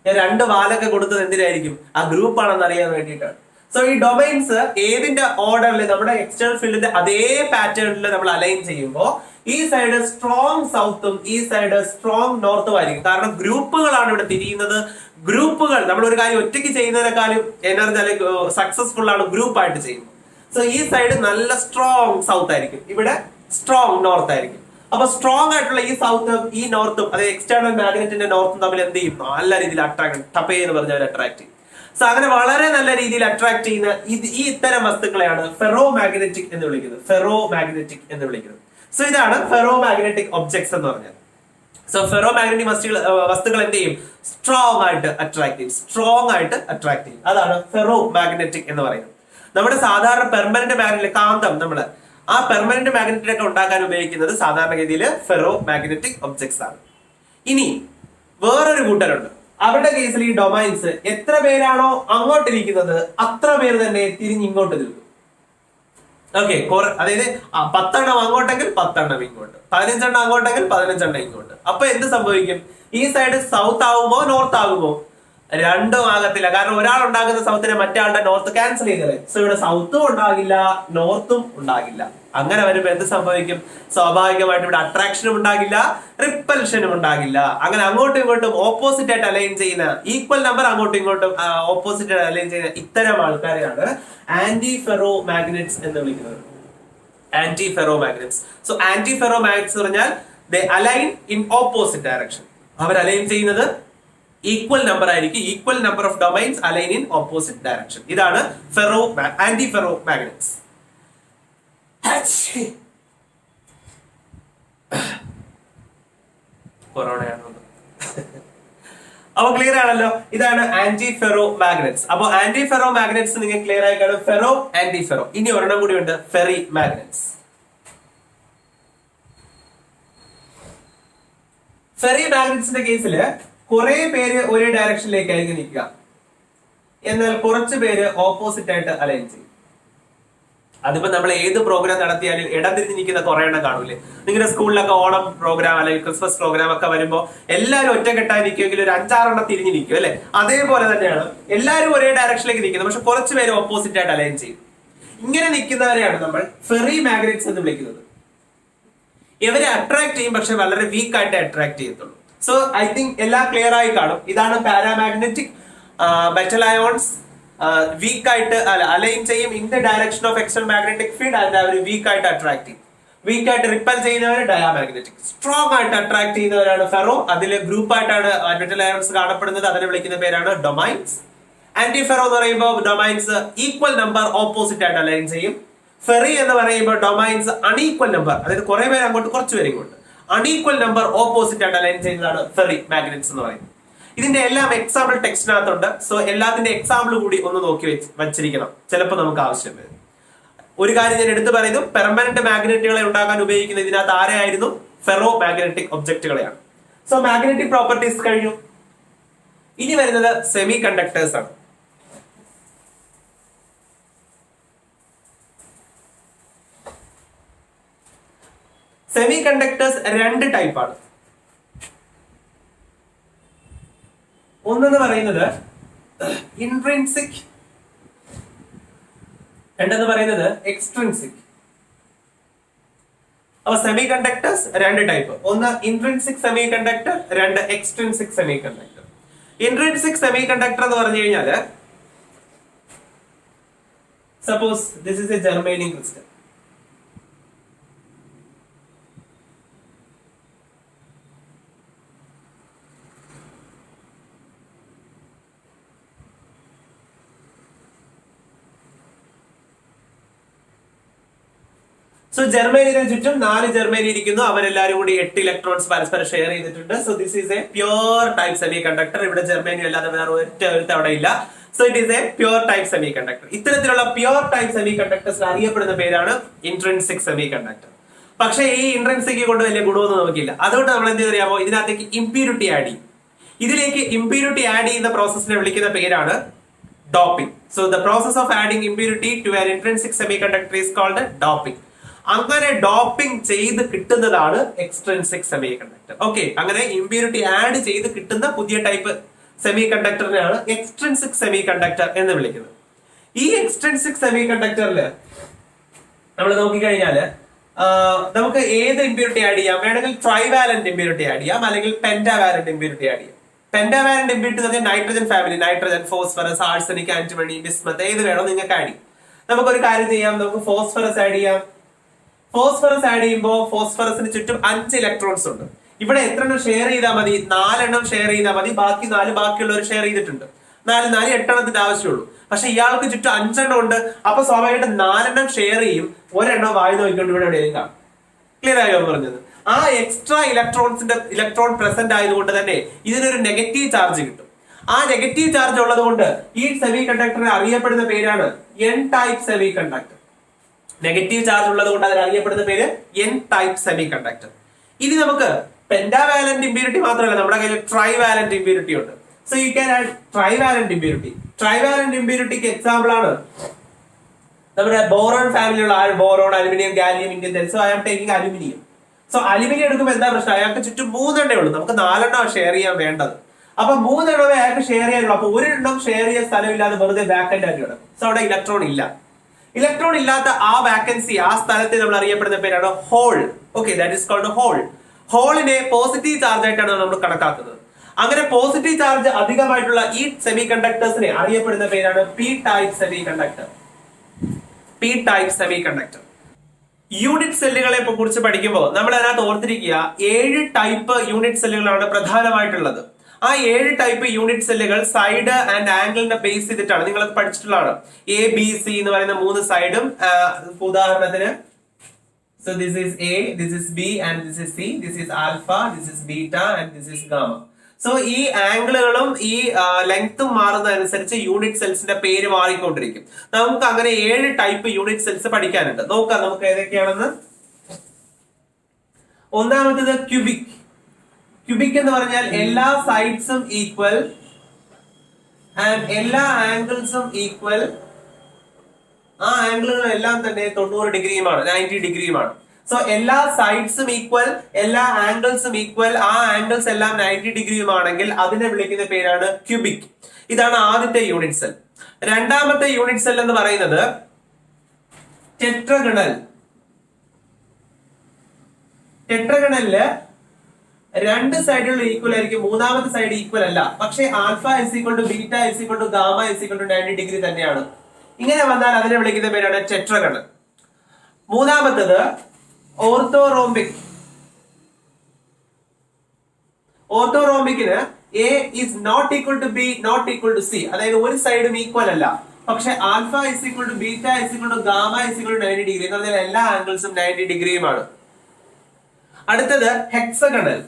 ഞാൻ 2 വാലൊക്കെ കൊടുത്തത് എന്തിനായിരിക്കും? ആ ഗ്രൂപ്പ് ആണെന്ന് അറിയാൻ വേണ്ടിയിട്ടാണ്. സോ ഈ ഡൊമൈൻസ് ഏതിന്റെ ഓർഡറിൽ നമ്മുടെ എക്സ്റ്റേണൽ ഫീൽഡിന്റെ അതേ പാറ്റേണിൽ നമ്മൾ അലൈൻ ചെയ്യുമ്പോൾ ഈ സൈഡ് സ്ട്രോങ് സൗത്തും ഈ സൈഡ് സ്ട്രോങ് നോർത്തും ആയിരിക്കും. കാരണം ഗ്രൂപ്പുകളാണ് ഇവിടെ തിരിയുന്നത്. ഗ്രൂപ്പുകൾ നമ്മൾ ഒരു കാര്യം ഒറ്റയ്ക്ക് ചെയ്യുന്നതിനേക്കാളും എനർജി അല്ലെങ്കിൽ സക്സസ്ഫുൾ ആണ് ഗ്രൂപ്പ് ആയിട്ട് ചെയ്യുന്നത്. സോ ഈ സൈഡ് നല്ല സ്ട്രോങ് സൗത്ത് ആയിരിക്കും, ഇവിടെ സ്ട്രോങ് നോർത്ത് ആയിരിക്കും. അപ്പൊ സ്ട്രോങ് ആയിട്ടുള്ള ഈ സൗത്തും ഈ നോർത്തും, അതായത് എക്സ്റ്റേണൽ മാഗ്നറ്റിന്റെ നോർത്തും തമ്മിൽ എന്ത് ചെയ്യും? നല്ല രീതിയിൽ അട്രാക്ട്, ടപ്പേ എന്ന് പറഞ്ഞാൽ അട്രാക്ട് ചെയ്യും. സോ അങ്ങനെ വളരെ നല്ല രീതിയിൽ അട്രാക്ട് ചെയ്യുന്ന ഈ ഇത്തരം വസ്തുക്കളെയാണ് ഫെറോ മാഗ്നറ്റിക് എന്ന് വിളിക്കുന്നത്. ഫെറോ മാഗ്നറ്റിക് എന്ന് വിളിക്കുന്നത്. സോ ഇതാണ് ഫെറോ മാഗ്നറ്റിക് ഒബ്ജക്ട്സ് എന്ന് പറഞ്ഞാൽ. സോ ഫെറോ മാഗ്നറ്റിക് വസ്തുക്കൾ എന്ത് ചെയ്യും? സ്ട്രോങ് ആയിട്ട് അട്രാക്ട് ചെയ്യും, സ്ട്രോങ് ആയിട്ട് അട്രാക്ട് ചെയ്യും. അതാണ് ഫെറോ മാഗ്നറ്റിക് എന്ന് പറയുന്നത്. നമ്മുടെ സാധാരണ പെർമനന്റ് മാഗ്നറ്റ് കാന്തം, നമ്മള് ആ പെർമനന്റ് മാഗ്നറ്റിനൊക്കെ ഉണ്ടാക്കാൻ ഉപയോഗിക്കുന്നത് സാധാരണഗതിയിൽ ഫെറോ മാഗ്നറ്റിക് ഒബ്ജക്ട്സ് ആണ്. ഇനി വേറൊരു കൂട്ടരുണ്ട്, അവരുടെ കേസിൽ ഈ ഡൊമൈൻസ് എത്ര പേരാണോ അങ്ങോട്ടിരിക്കുന്നത് അത്ര പേര് തന്നെ തിരിഞ്ഞ് ഇങ്ങോട്ട് നിൽക്കും. ഓക്കെ, അതായത് 10 എണ്ണം അങ്ങോട്ടെങ്കിൽ 10 എണ്ണം ഇങ്ങോട്ട്, 15 എണ്ണം അങ്ങോട്ടെങ്കിൽ 15 എണ്ണം ഇങ്ങോട്ട്. അപ്പൊ എന്ത് സംഭവിക്കും? ഈ സൈഡ് സൗത്ത് ആകുമോ നോർത്ത് ആകുമോ? രണ്ടും ആകത്തില്ല. കാരണം ഒരാൾ ഉണ്ടാകുന്ന സൗത്തിനെ മറ്റേ ആളുടെ നോർത്ത് ക്യാൻസൽ ചെയ്തത്. സോ ഇവിടെ സൗത്തും ഉണ്ടാകില്ല, നോർത്തും ഉണ്ടാകില്ല. അങ്ങനെ വരുമ്പോ എന്ത് സംഭവിക്കും? സ്വാഭാവികമായിട്ട് ഇവിടെ അട്രാക്ഷനും ഉണ്ടാകില്ല, റിപ്പൽഷനും ഉണ്ടാകില്ല. അങ്ങനെ അങ്ങോട്ടും ഇങ്ങോട്ടും ഓപ്പോസിറ്റ് ആയിട്ട് അലൈൻ ചെയ്യുന്ന, ഈക്വൽ നമ്പർ അങ്ങോട്ടും ഇങ്ങോട്ടും ഓപ്പോസിറ്റ് ആയിട്ട് അലൈൻ ചെയ്യുന്ന ഇത്തരം ആൾക്കാരെയാണ് ആന്റി ഫെറോ മാഗ്നറ്റ്സ് എന്ന് വിളിക്കുന്നത്. Antiferromagnets. So antiferromagnets പറഞ്ഞാൽ they align in opposite direction. അവർ അലൈൻ ചെയ്യുന്നത് ഈക്വൽ നമ്പർ ആയിരിക്കും. Equal number of domains align in opposite direction. ഇതാണ് ആന്റി ഫെറോ മാഗ്നറ്റ്സ്. കൊറോണയാണ്. അപ്പൊ ക്ലിയർ ആണല്ലോ, ഇതാണ് ആന്റി ഫെറോ മാഗ്നറ്റ്സ്. അപ്പൊ ആന്റി ഫെറോ മാഗ്നറ്റ്സ് നിങ്ങൾ ക്ലിയർ ആയി കാണും. Ferro, antiferro. ഇനി ഒരെണ്ണം കൂടി ഉണ്ട്, ഫെറി മാഗ്നറ്റ്സ്. ഫെറി മാഗ്നറ്റ്സിന്റെ കേസിൽ കുറെ പേര് ഒരേ ഡയറക്ഷനിലേക്കായിരിക്കും നിൽക്കുക, എന്നാൽ കുറച്ച് പേര് ഓപ്പോസിറ്റ് ആയിട്ട് അലൈൻ ചെയ്യും. അതിപ്പോ നമ്മൾ ഏത് പ്രോഗ്രാം നടത്തിയാലും ഇടതിരിഞ്ഞ് നിൽക്കുന്ന കുറെ എണ്ണം കാണൂലേ? നിങ്ങളുടെ സ്കൂളിലൊക്കെ ഓണം പ്രോഗ്രാം അല്ലെങ്കിൽ ക്രിസ്മസ് പ്രോഗ്രാം ഒക്കെ വരുമ്പോ എല്ലാവരും ഒറ്റക്കെട്ടായി നിൽക്കുമെങ്കിൽ ഒരു 5-6 തിരിഞ്ഞ് നിൽക്കും അല്ലെ? അതേപോലെ തന്നെയാണ് എല്ലാവരും ഒരേ ഡയറക്ഷനിലേക്ക് നിൽക്കുന്നത്, പക്ഷെ കുറച്ച് പേര് ഓപ്പോസിറ്റ് ആയിട്ട് അലൈൻ ചെയ്യും. ഇങ്ങനെ നിൽക്കുന്നവരെയാണ് നമ്മൾ ഫെറി മാഗ്നറ്റ്സ് എന്ന് വിളിക്കുന്നത്. ഇവരെ അട്രാക്ട് ചെയ്യും, പക്ഷെ വളരെ വീക്ക് ആയിട്ട് അട്രാക്ട് ചെയ്യത്തുള്ളൂ. സോ ഐ തിങ്ക് എല്ലാം ക്ലിയർ ആയി കാണും. ഇതാണ് പാരാമാഗ്നറ്റിക് മെറ്റൽ അയോൺസ്. വീക്ക് ആയിട്ട് അലൈൻ ചെയ്യും in the direction of external magnetic field. അതിന്റെ അവർ വീക്ക് ആയിട്ട് അട്രാക്ട് ചെയ്യും. വീക്ക് ആയിട്ട് റിപ്പൽ ചെയ്യുന്നവർ ഡയാമാഗ്നറ്റിക്. സ്ട്രോങ് ആയിട്ട് അട്രാക്ട് ചെയ്യുന്നവരാണ് ഫെറോ. അതിൽ ഗ്രൂപ്പ് ആയിട്ടാണ് മെറ്റൽ അയോൺസ് കാണപ്പെടുന്നത്. അതിനെ വിളിക്കുന്ന പേരാണ് ഡൊമൈൻസ്. ആന്റി ഫെറോ എന്ന് പറയുമ്പോൾ ഡൊമൈൻസ് ഈക്വൽ നമ്പർ ഓപ്പോസിറ്റ് ആയിട്ട് അലൈൻ ചെയ്യും. ഫെറി എന്ന് പറയുമ്പോൾ ഡൊമൈൻസ് അൺഈക്വൽ നമ്പർ, അതായത് കുറെ പേര് അങ്ങോട്ട് കുറച്ച് പേര് ഇങ്ങോട്ട്, അൺഈക്വൽ നമ്പർ ഓപ്പോസിറ്റ് ആയിട്ട് അലൈൻ ചെയ്യുന്നതാണ് ഫെറി മാഗ്നറ്റ്സ് എന്ന് പറയുന്നത്. ഇതിന്റെ എല്ലാം എക്സാമ്പിൾ ടെക്സ്റ്റിനകത്തുണ്ട്. സോ എല്ലാത്തിന്റെ എക്സാമ്പിൾ കൂടി ഒന്ന് നോക്കി വെച്ചിരിക്കണം, ചിലപ്പോൾ നമുക്ക് ആവശ്യം വരും. ഒരു കാര്യം ഞാൻ എടുത്തു പറയുന്നു, പെർമനന്റ് മാഗ്നറ്റുകളെ ഉണ്ടാക്കാൻ ഉപയോഗിക്കുന്ന ഇതിനകത്ത് ആരെയായിരുന്നു? ഫെറോ മാഗ്നറ്റിക് ഒബ്ജക്റ്റുകളെയാണ്. സോ മാഗ്നറ്റിക് പ്രോപ്പർട്ടീസ് കഴിഞ്ഞു. ഇനി വരുന്നത് സെമി കണ്ടക്ടേഴ്സ് ആണ്. സെമി കണ്ടക്ടേഴ്സ് രണ്ട് ടൈപ്പാണ്. ഒന്നെന്ന് പറയുന്നത് ഇൻട്രിൻസിക്, രണ്ടെന്ന് പറയുന്നത് എക്സ്ട്രിൻസിക്. അപ്പൊ സെമി കണ്ടക്ടേഴ്സ് രണ്ട് ടൈപ്പ്. ഒന്ന് ഇൻട്രിൻസിക് സെമി കണ്ടക്ടർ, രണ്ട് extrinsic semiconductor. Intrinsic semiconductor എന്ന് പറഞ്ഞു കഴിഞ്ഞാല്, suppose this is a germanium crystal. So ജർമ്മനിയുടെ ചുറ്റും 4 ജർമ്മനി ഇരിക്കുന്നു. അവരെല്ലാരും കൂടി 8 ഇലക്ട്രോൺസ് പരസ്പരം ഷെയർ ചെയ്തിട്ടുണ്ട്. So this is A pure type semi conductor. ഇവിടെ ജർമ്മനി അല്ലാതെ വേറെ ഒറ്റ അവിടെ ഇല്ല. So it is A pure type semi conductor. ഇത്തരത്തിലുള്ള പ്യൂർ ടൈപ്പ് സെമി കണ്ടക്ടേഴ്സ് അറിയപ്പെടുന്ന പേരാണ് ഇൻട്രിൻസിക് സെമി കണ്ടക്ടർ. പക്ഷേ ഈ ഇൻട്രിൻസിക് കൊണ്ട് വലിയ ഗുണമൊന്നും നമുക്കില്ല. അതുകൊണ്ട് നമ്മൾ എന്ത് ചെയ്യാമോ, ഇതിനകത്തേക്ക് ഇംപ്യൂരിറ്റി ആഡ് ചെയ്യും. ഇതിലേക്ക് ഇംപ്യൂരിറ്റി ആഡ് ചെയ്യുന്ന പ്രോസസ്സിനെ വിളിക്കുന്ന പേരാണ് doping. So the process of adding impurity to an intrinsic semiconductor is called doping. അങ്ങനെ ഡോപ്പിംഗ് ചെയ്ത് കിട്ടുന്നതാണ് എക്സ്ട്രിൻസിക് സെമി കണ്ടക്ടർ. ഓക്കെ, അങ്ങനെ ഇംപ്യൂരിറ്റി ആഡ് ചെയ്ത് കിട്ടുന്ന പുതിയ ടൈപ്പ് സെമി കണ്ടക്ടറിനെയാണ് എക്സ്ട്രിൻസിക് സെമി കണ്ടക്ടർ എന്ന് വിളിക്കുന്നത്. ഈ എക്സ്ട്രിൻസിക് സെമി കണ്ടക്ടറില് നമ്മൾ നോക്കിക്കഴിഞ്ഞാല് നമുക്ക് ഏത് ഇംപ്യൂരിറ്റി ആഡ് ചെയ്യാം? വേണമെങ്കിൽ ട്രൈവാലന്റ് ഇംപ്യൂരിറ്റി ആഡ് ചെയ്യാം, അല്ലെങ്കിൽ പെന്റാവാലന്റ് ഇംപ്യൂരിറ്റി ആഡ് ചെയ്യാം. പെന്റാവാലന്റ് ഇംപ്യൂരിറ്റി എന്ന് പറഞ്ഞാൽ nitrogen family, nitrogen, phosphorus, arsenic, antimony, bismuth, ഏത് വേണോ നിങ്ങൾക്ക് ആഡ് ചെയ്യും. നമുക്കൊരു കാര്യം ചെയ്യാം, നമുക്ക് ഫോസ്ഫറസ് ആഡ് ചെയ്യാം. ഫോസ്ഫറസ് ആഡ് ചെയ്യുമ്പോൾ ഫോസ്ഫറസിന് ചുറ്റും 5 ഇലക്ട്രോൺസ് ഉണ്ട്. ഇവിടെ എത്ര എണ്ണം ഷെയർ ചെയ്താൽ മതി? 4 എണ്ണം ഷെയർ ചെയ്താൽ മതി. ബാക്കി 4 ബാക്കിയുള്ളവർ ഷെയർ ചെയ്തിട്ടുണ്ട്. 4 8 എണ്ണത്തിന്റെ ആവശ്യമുള്ളൂ. പക്ഷെ ഇയാൾക്ക് ചുറ്റും 5 എണ്ണം ഉണ്ട്. അപ്പൊ സ്വാഭാവികമായിട്ട് 4 എണ്ണം ഷെയർ ചെയ്യും, ഒരെണ്ണം വായി നോക്കിക്കൊണ്ട് ഇവിടെ എവിടെയും കാണും. ക്ലിയർ ആയോ പറഞ്ഞത്? ആ എക്സ്ട്രാ ഇലക്ട്രോൺ പ്രസന്റ് ആയതുകൊണ്ട് തന്നെ ഇതിനൊരു നെഗറ്റീവ് ചാർജ് കിട്ടും. ആ നെഗറ്റീവ് ചാർജ് ഉള്ളത് കൊണ്ട് ഈ സെമി കണ്ടക്ടറിനെ അറിയപ്പെടുന്ന പേരാണ് N type semi conductor. Negative charge ഉള്ളത് കൊണ്ട് അതിൽ അറിയപ്പെടുന്ന പേര് എൻ ടൈപ്പ് സെമി കണ്ടക്ടർ. ഇനി നമുക്ക് പെന്റാവാലന്റ് ഇംപ്യൂരിറ്റി മാത്രമല്ല, നമ്മുടെ കയ്യിൽ ട്രൈവാലന്റ് ഇംപ്യൂരിറ്റി ഉണ്ട്. So you can add trivalent impurity. Trivalent ഇംപ്യൂരിറ്റിക്ക് എക്സാമ്പിൾ ആണ് നമ്മുടെ ബോറോൺ ഫാമിലിയുള്ള boron, aluminium, gallium, indium. So I am taking aluminium. So aluminium എടുക്കുമ്പോൾ എന്താ പ്രശ്നം? അയാൾക്ക് ചുറ്റും 3 എണ്ണേ ഉള്ളൂ. നമുക്ക് 4 എണ്ണം ഷെയർ ചെയ്യാൻ വേണ്ടത്. അപ്പൊ 3 എണ്ണമേ അയാൾക്ക് ഷെയർ ചെയ്യാനുള്ളൂ. അപ്പൊ ഒരെണ്ണം ഷെയർ ചെയ്യാൻ സ്ഥലമില്ലാതെ വെറുതെ വാക്കന്റ് ആയിട്ട് കിടക്കും. സോ അവിടെ ഇലക്ട്രോൺ ഇല്ല. ഇലക്ട്രോൺ ഇല്ലാത്ത ആ വാക്കൻസി, ആ സ്ഥലത്തെ നമ്മൾ അറിയപ്പെടുന്ന പേരാണ് hole. Okay, that is called hole. ഹോളിനെ പോസിറ്റീവ് ചാർജ് ആയിട്ടാണ് നമ്മൾ കണക്കാക്കുന്നത്. അങ്ങനെ പോസിറ്റീവ് ചാർജ് അധികമായിട്ടുള്ള ഈ സെമി കണ്ടക്ടേഴ്സിനെ അറിയപ്പെടുന്ന പേരാണ് P type semi conductor. P type semi conductor. Unit സെല്ലുകളെ കുറിച്ച് പഠിക്കുമ്പോൾ നമ്മൾ അതിനകത്ത് ഓർത്തിരിക്കുക 7 ടൈപ്പ് യൂണിറ്റ് സെല്ലുകളാണ് പ്രധാനമായിട്ടുള്ളത്. ആ 7 ടൈപ്പ് യൂണിറ്റ് സെല്ലുകൾ സൈഡ് ആൻഡ് ആംഗിളിനെ ബേസ് ചെയ്തിട്ടാണ്. നിങ്ങൾ അത് പഠിച്ചിട്ടുള്ളതാണ്. എ ബി സി എന്ന് പറയുന്ന 3 സൈഡും, ഉദാഹരണത്തിന് so this is A, this is B and this is C, this is alpha, this is beta and this is gamma. So ഈ ആംഗിളുകളും ഈ ലെങ്ത്തും മാറുന്നതനുസരിച്ച് യൂണിറ്റ് സെൽസിന്റെ പേര് മാറിക്കൊണ്ടിരിക്കും. നമുക്ക് അങ്ങനെ 7 ടൈപ്പ് യൂണിറ്റ് സെൽസ് പഠിക്കാനുണ്ട്. നോക്കാം നമുക്ക് ഏതൊക്കെയാണെന്ന്. ഒന്നാമത്തേത് ക്യൂബിക്. ക്യൂബിക് എന്ന് പറഞ്ഞാൽ എല്ലാ സൈഡ്സും ഈക്വൽ ആൻഡ് എല്ലാ ആംഗിൾസും ഈക്വൽ. ആ ആംഗിളുകൾ എല്ലാം തന്നെ 90 ഡിഗ്രിയുമാണ്, 90 ഡിഗ്രിയുമാണ്. സോ എല്ലാ സൈഡ്സും ഈക്വൽ, എല്ലാ ആംഗിൾസും ഈക്വൽ, ആ ആംഗിൾസ് എല്ലാം 90 ഡിഗ്രിയുമാണെങ്കിൽ അതിനെ വിളിക്കുന്ന പേരാണ് ക്യൂബിക്. ഇതാണ് ആദ്യത്തെ യൂണിറ്റ് സെൽ. രണ്ടാമത്തെ യൂണിറ്റ് സെൽ എന്ന് പറയുന്നത് ടെട്രഗണൽ. ടെട്രഗണലില് 2 സൈഡുകൾ ഈക്വൽ ആയിരിക്കും, മൂന്നാമത്തെ സൈഡ് ഈക്വൽ അല്ല. പക്ഷേ alpha is equal to beta is equal to gamma is equal to 90 degree തന്നെയാണ്. ഇങ്ങനെ വന്നാൽ അതിനെ വിളിക്കുന്ന പേരാണ് ടെട്രഗണൽ. മൂന്നാമത്തത് ഓർത്തോറോംബിക്. ഓർത്തോറോംബിക്കിന് a is not equal to B not equal to C, അതായത് ഒരു സൈഡും ഈക്വൽ അല്ല. പക്ഷെ alpha is equal to beta is equal to gamma is equal to 90 degree എന്ന് പറഞ്ഞാൽ എല്ലാ ആംഗിൾസും 90 ഡിഗ്രിയുമാണ്. അടുത്തത് ഹെക്സഗണൽ.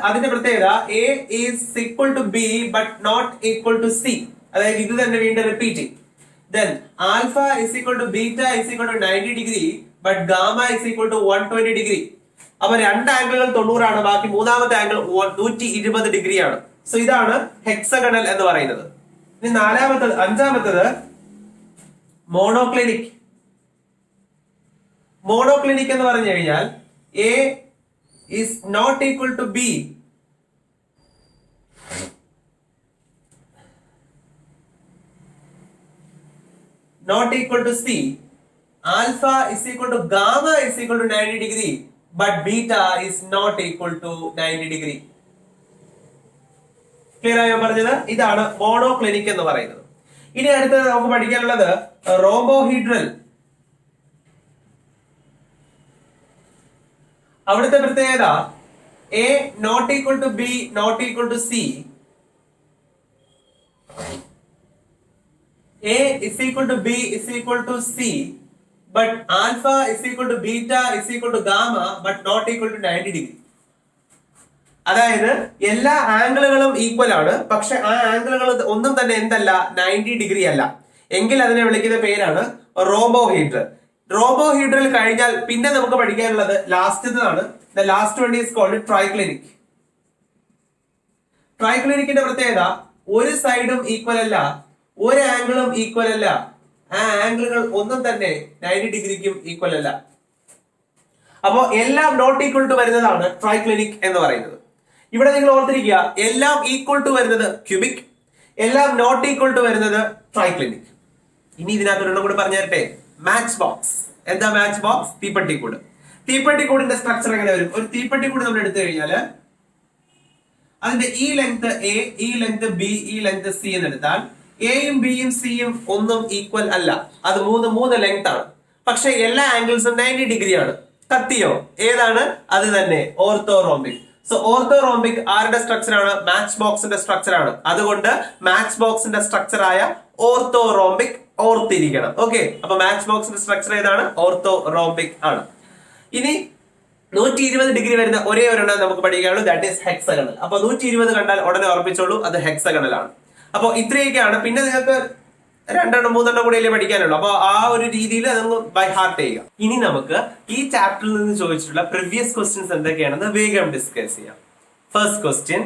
അതിന്റെ പ്രത്യേകത A is equal to B but not equal to C, അതായത് ഇത് തന്നെ വീണ്ടും repeating. Then alpha is equal to beta is equal to 90 degree but gamma is equal to 120 degree. അപ്പൊ 2 ആംഗിളുകൾ 90 ആണ്, ബാക്കി മൂന്നാമത്തെ ആംഗിൾ 120 ഡിഗ്രിയാണ്. സോ ഇതാണ് ഹെക്സഗണൽ എന്ന് പറയുന്നത്. ഇനി അഞ്ചാമത്തത് മോണോക്ലിനിക്. മോണോക്ലിനിക് എന്ന് പറഞ്ഞു കഴിഞ്ഞാൽ A is not equal to B not equal to C, alpha is equal to gamma is equal to 90 degree but beta is not equal to 90 degree. Clear ആയോ പറഞ്ഞത്? ഇതാണ് മോണോക്ലിനിക് എന്ന് പറയുന്നത്. ഇനി അടുത്തത് നമുക്ക് പഠിക്കാനുള്ളത് റോംബോഹീഡ്രൽ. അവിടുത്തെ പ്രത്യേകത A not equal to B not equal to C, A is equal to B is equal to C, but alpha is equal to beta is equal to gamma but not equal to 90 degree. അതായത് എല്ലാ ആംഗിളുകളും ഈക്വൽ ആണ്, പക്ഷെ ആ ആംഗിളുകൾ ഒന്നും തന്നെ എന്തല്ല, 90 ഡിഗ്രി അല്ല. എങ്കിൽ അതിനെ വിളിക്കുന്ന പേരാണ് റോംബോഹീഡ്രൽ. റോംബോഹീഡ്രൽ കഴിഞ്ഞാൽ പിന്നെ നമുക്ക് പഠിക്കാനുള്ളത് ലാസ്റ്റതാണ്. The last one is called triclinic. ട്രൈക്ലിനിക്കിന്റെ പ്രത്യേകത ഒരു സൈഡും ഈക്വൽ അല്ല, ഒരു ആംഗിളും ഈക്വൽ അല്ല, ആ ആംഗിളുകൾ ഒന്നും തന്നെ 90 ഡിഗ്രിക്കും ഈക്വൽ അല്ല. അപ്പോ എല്ലാം നോട്ട് ഈക്വൽ ടു വരുന്നതാണ് ട്രൈക്ലിനിക് എന്ന് പറയുന്നത്. ഇവിടെ നിങ്ങൾ ഓർത്തിരിക്കുക, എല്ലാം ഈക്വൽ ടു വരുന്നത് ക്യൂബിക്, എല്ലാം നോട്ട് ഈക്വൽ ടു വരുന്നത് ട്രൈക്ലിനിക്. ഇനി ഇതിനകത്ത് ഒരെണ്ണം കൂടി പറഞ്ഞു തരട്ടെ, മാച്ച് ബോക്സ്. എന്താ മാച്ച് ബോക്സ്? തീപ്പെട്ടിക്കൂട്. തീപ്പെട്ടിക്കൂടിന്റെ സ്ട്രക്ചർ എങ്ങനെ വരും? ഒരു തീപ്പെട്ടിക്കൂട് നമ്മൾ എടുത്തു കഴിഞ്ഞാല് അതിന്റെ ഈ ലെങ്ത് എ, ഈ ലെങ്ത് ബി, ഈ ലെങ്ത് സി എന്ന് എടുത്താൽ എയും ബിയും സിയും ഒന്നും ഈക്വൽ അല്ല, അത് മൂന്ന് ലെങ്ത് ആണ്. പക്ഷെ എല്ലാ ആംഗിൾസും 90 ഡിഗ്രിയാണ്. കത്തിയോ? ഏതാണ്? അത് തന്നെ ഓർത്തോറോംബിക്. സോ ഓർത്തോറോംബിക് ആരുടെ സ്ട്രക്ചർ ആണ്? മാച്ച് ബോക്സിന്റെ സ്ട്രക്ചർ ആണ്. അതുകൊണ്ട് മാച്ച് ബോക്സിന്റെ സ്ട്രക്ചർ ആയ ഓർത്തോറോംബിക് ഓർത്തിരിക്കണം. ഓക്കെ, അപ്പൊ മാച്ച് ബോക്സിന്റെ സ്ട്രക്ചർ ഏതാണ്? ഓർത്തോറോംബിക് ആണ്. ഇനി 120 ഡിഗ്രി വരുന്ന ഒരേ ഒരെണ്ണം നമുക്ക് പഠിക്കാനുള്ളൂ, ദാറ്റ് ഈസ് ഹെക്സഗണൽ. അപ്പൊ 120 കണ്ടാൽ ഉടനെ ഉറപ്പിച്ചോളൂ, അത് ഹെക്സഗണൽ ആണ്. അപ്പൊ ഇത്രയൊക്കെയാണ്. പിന്നെ നിങ്ങൾക്ക് 2-3 കൂടിയല്ലേ പഠിക്കാനുള്ളൂ. അപ്പൊ ആ ഒരു രീതിയിൽ അതൊന്ന് ബൈ ഹാർട്ട് ചെയ്യുക. ഇനി നമുക്ക് ഈ ചാപ്റ്ററിൽ നിന്ന് ചോദിച്ചിട്ടുള്ള പ്രീവിയസ് ക്വസ്റ്റ്യൻസ് എന്തൊക്കെയാണെന്ന് വേഗം ഡിസ്കസ് ചെയ്യാം. First question,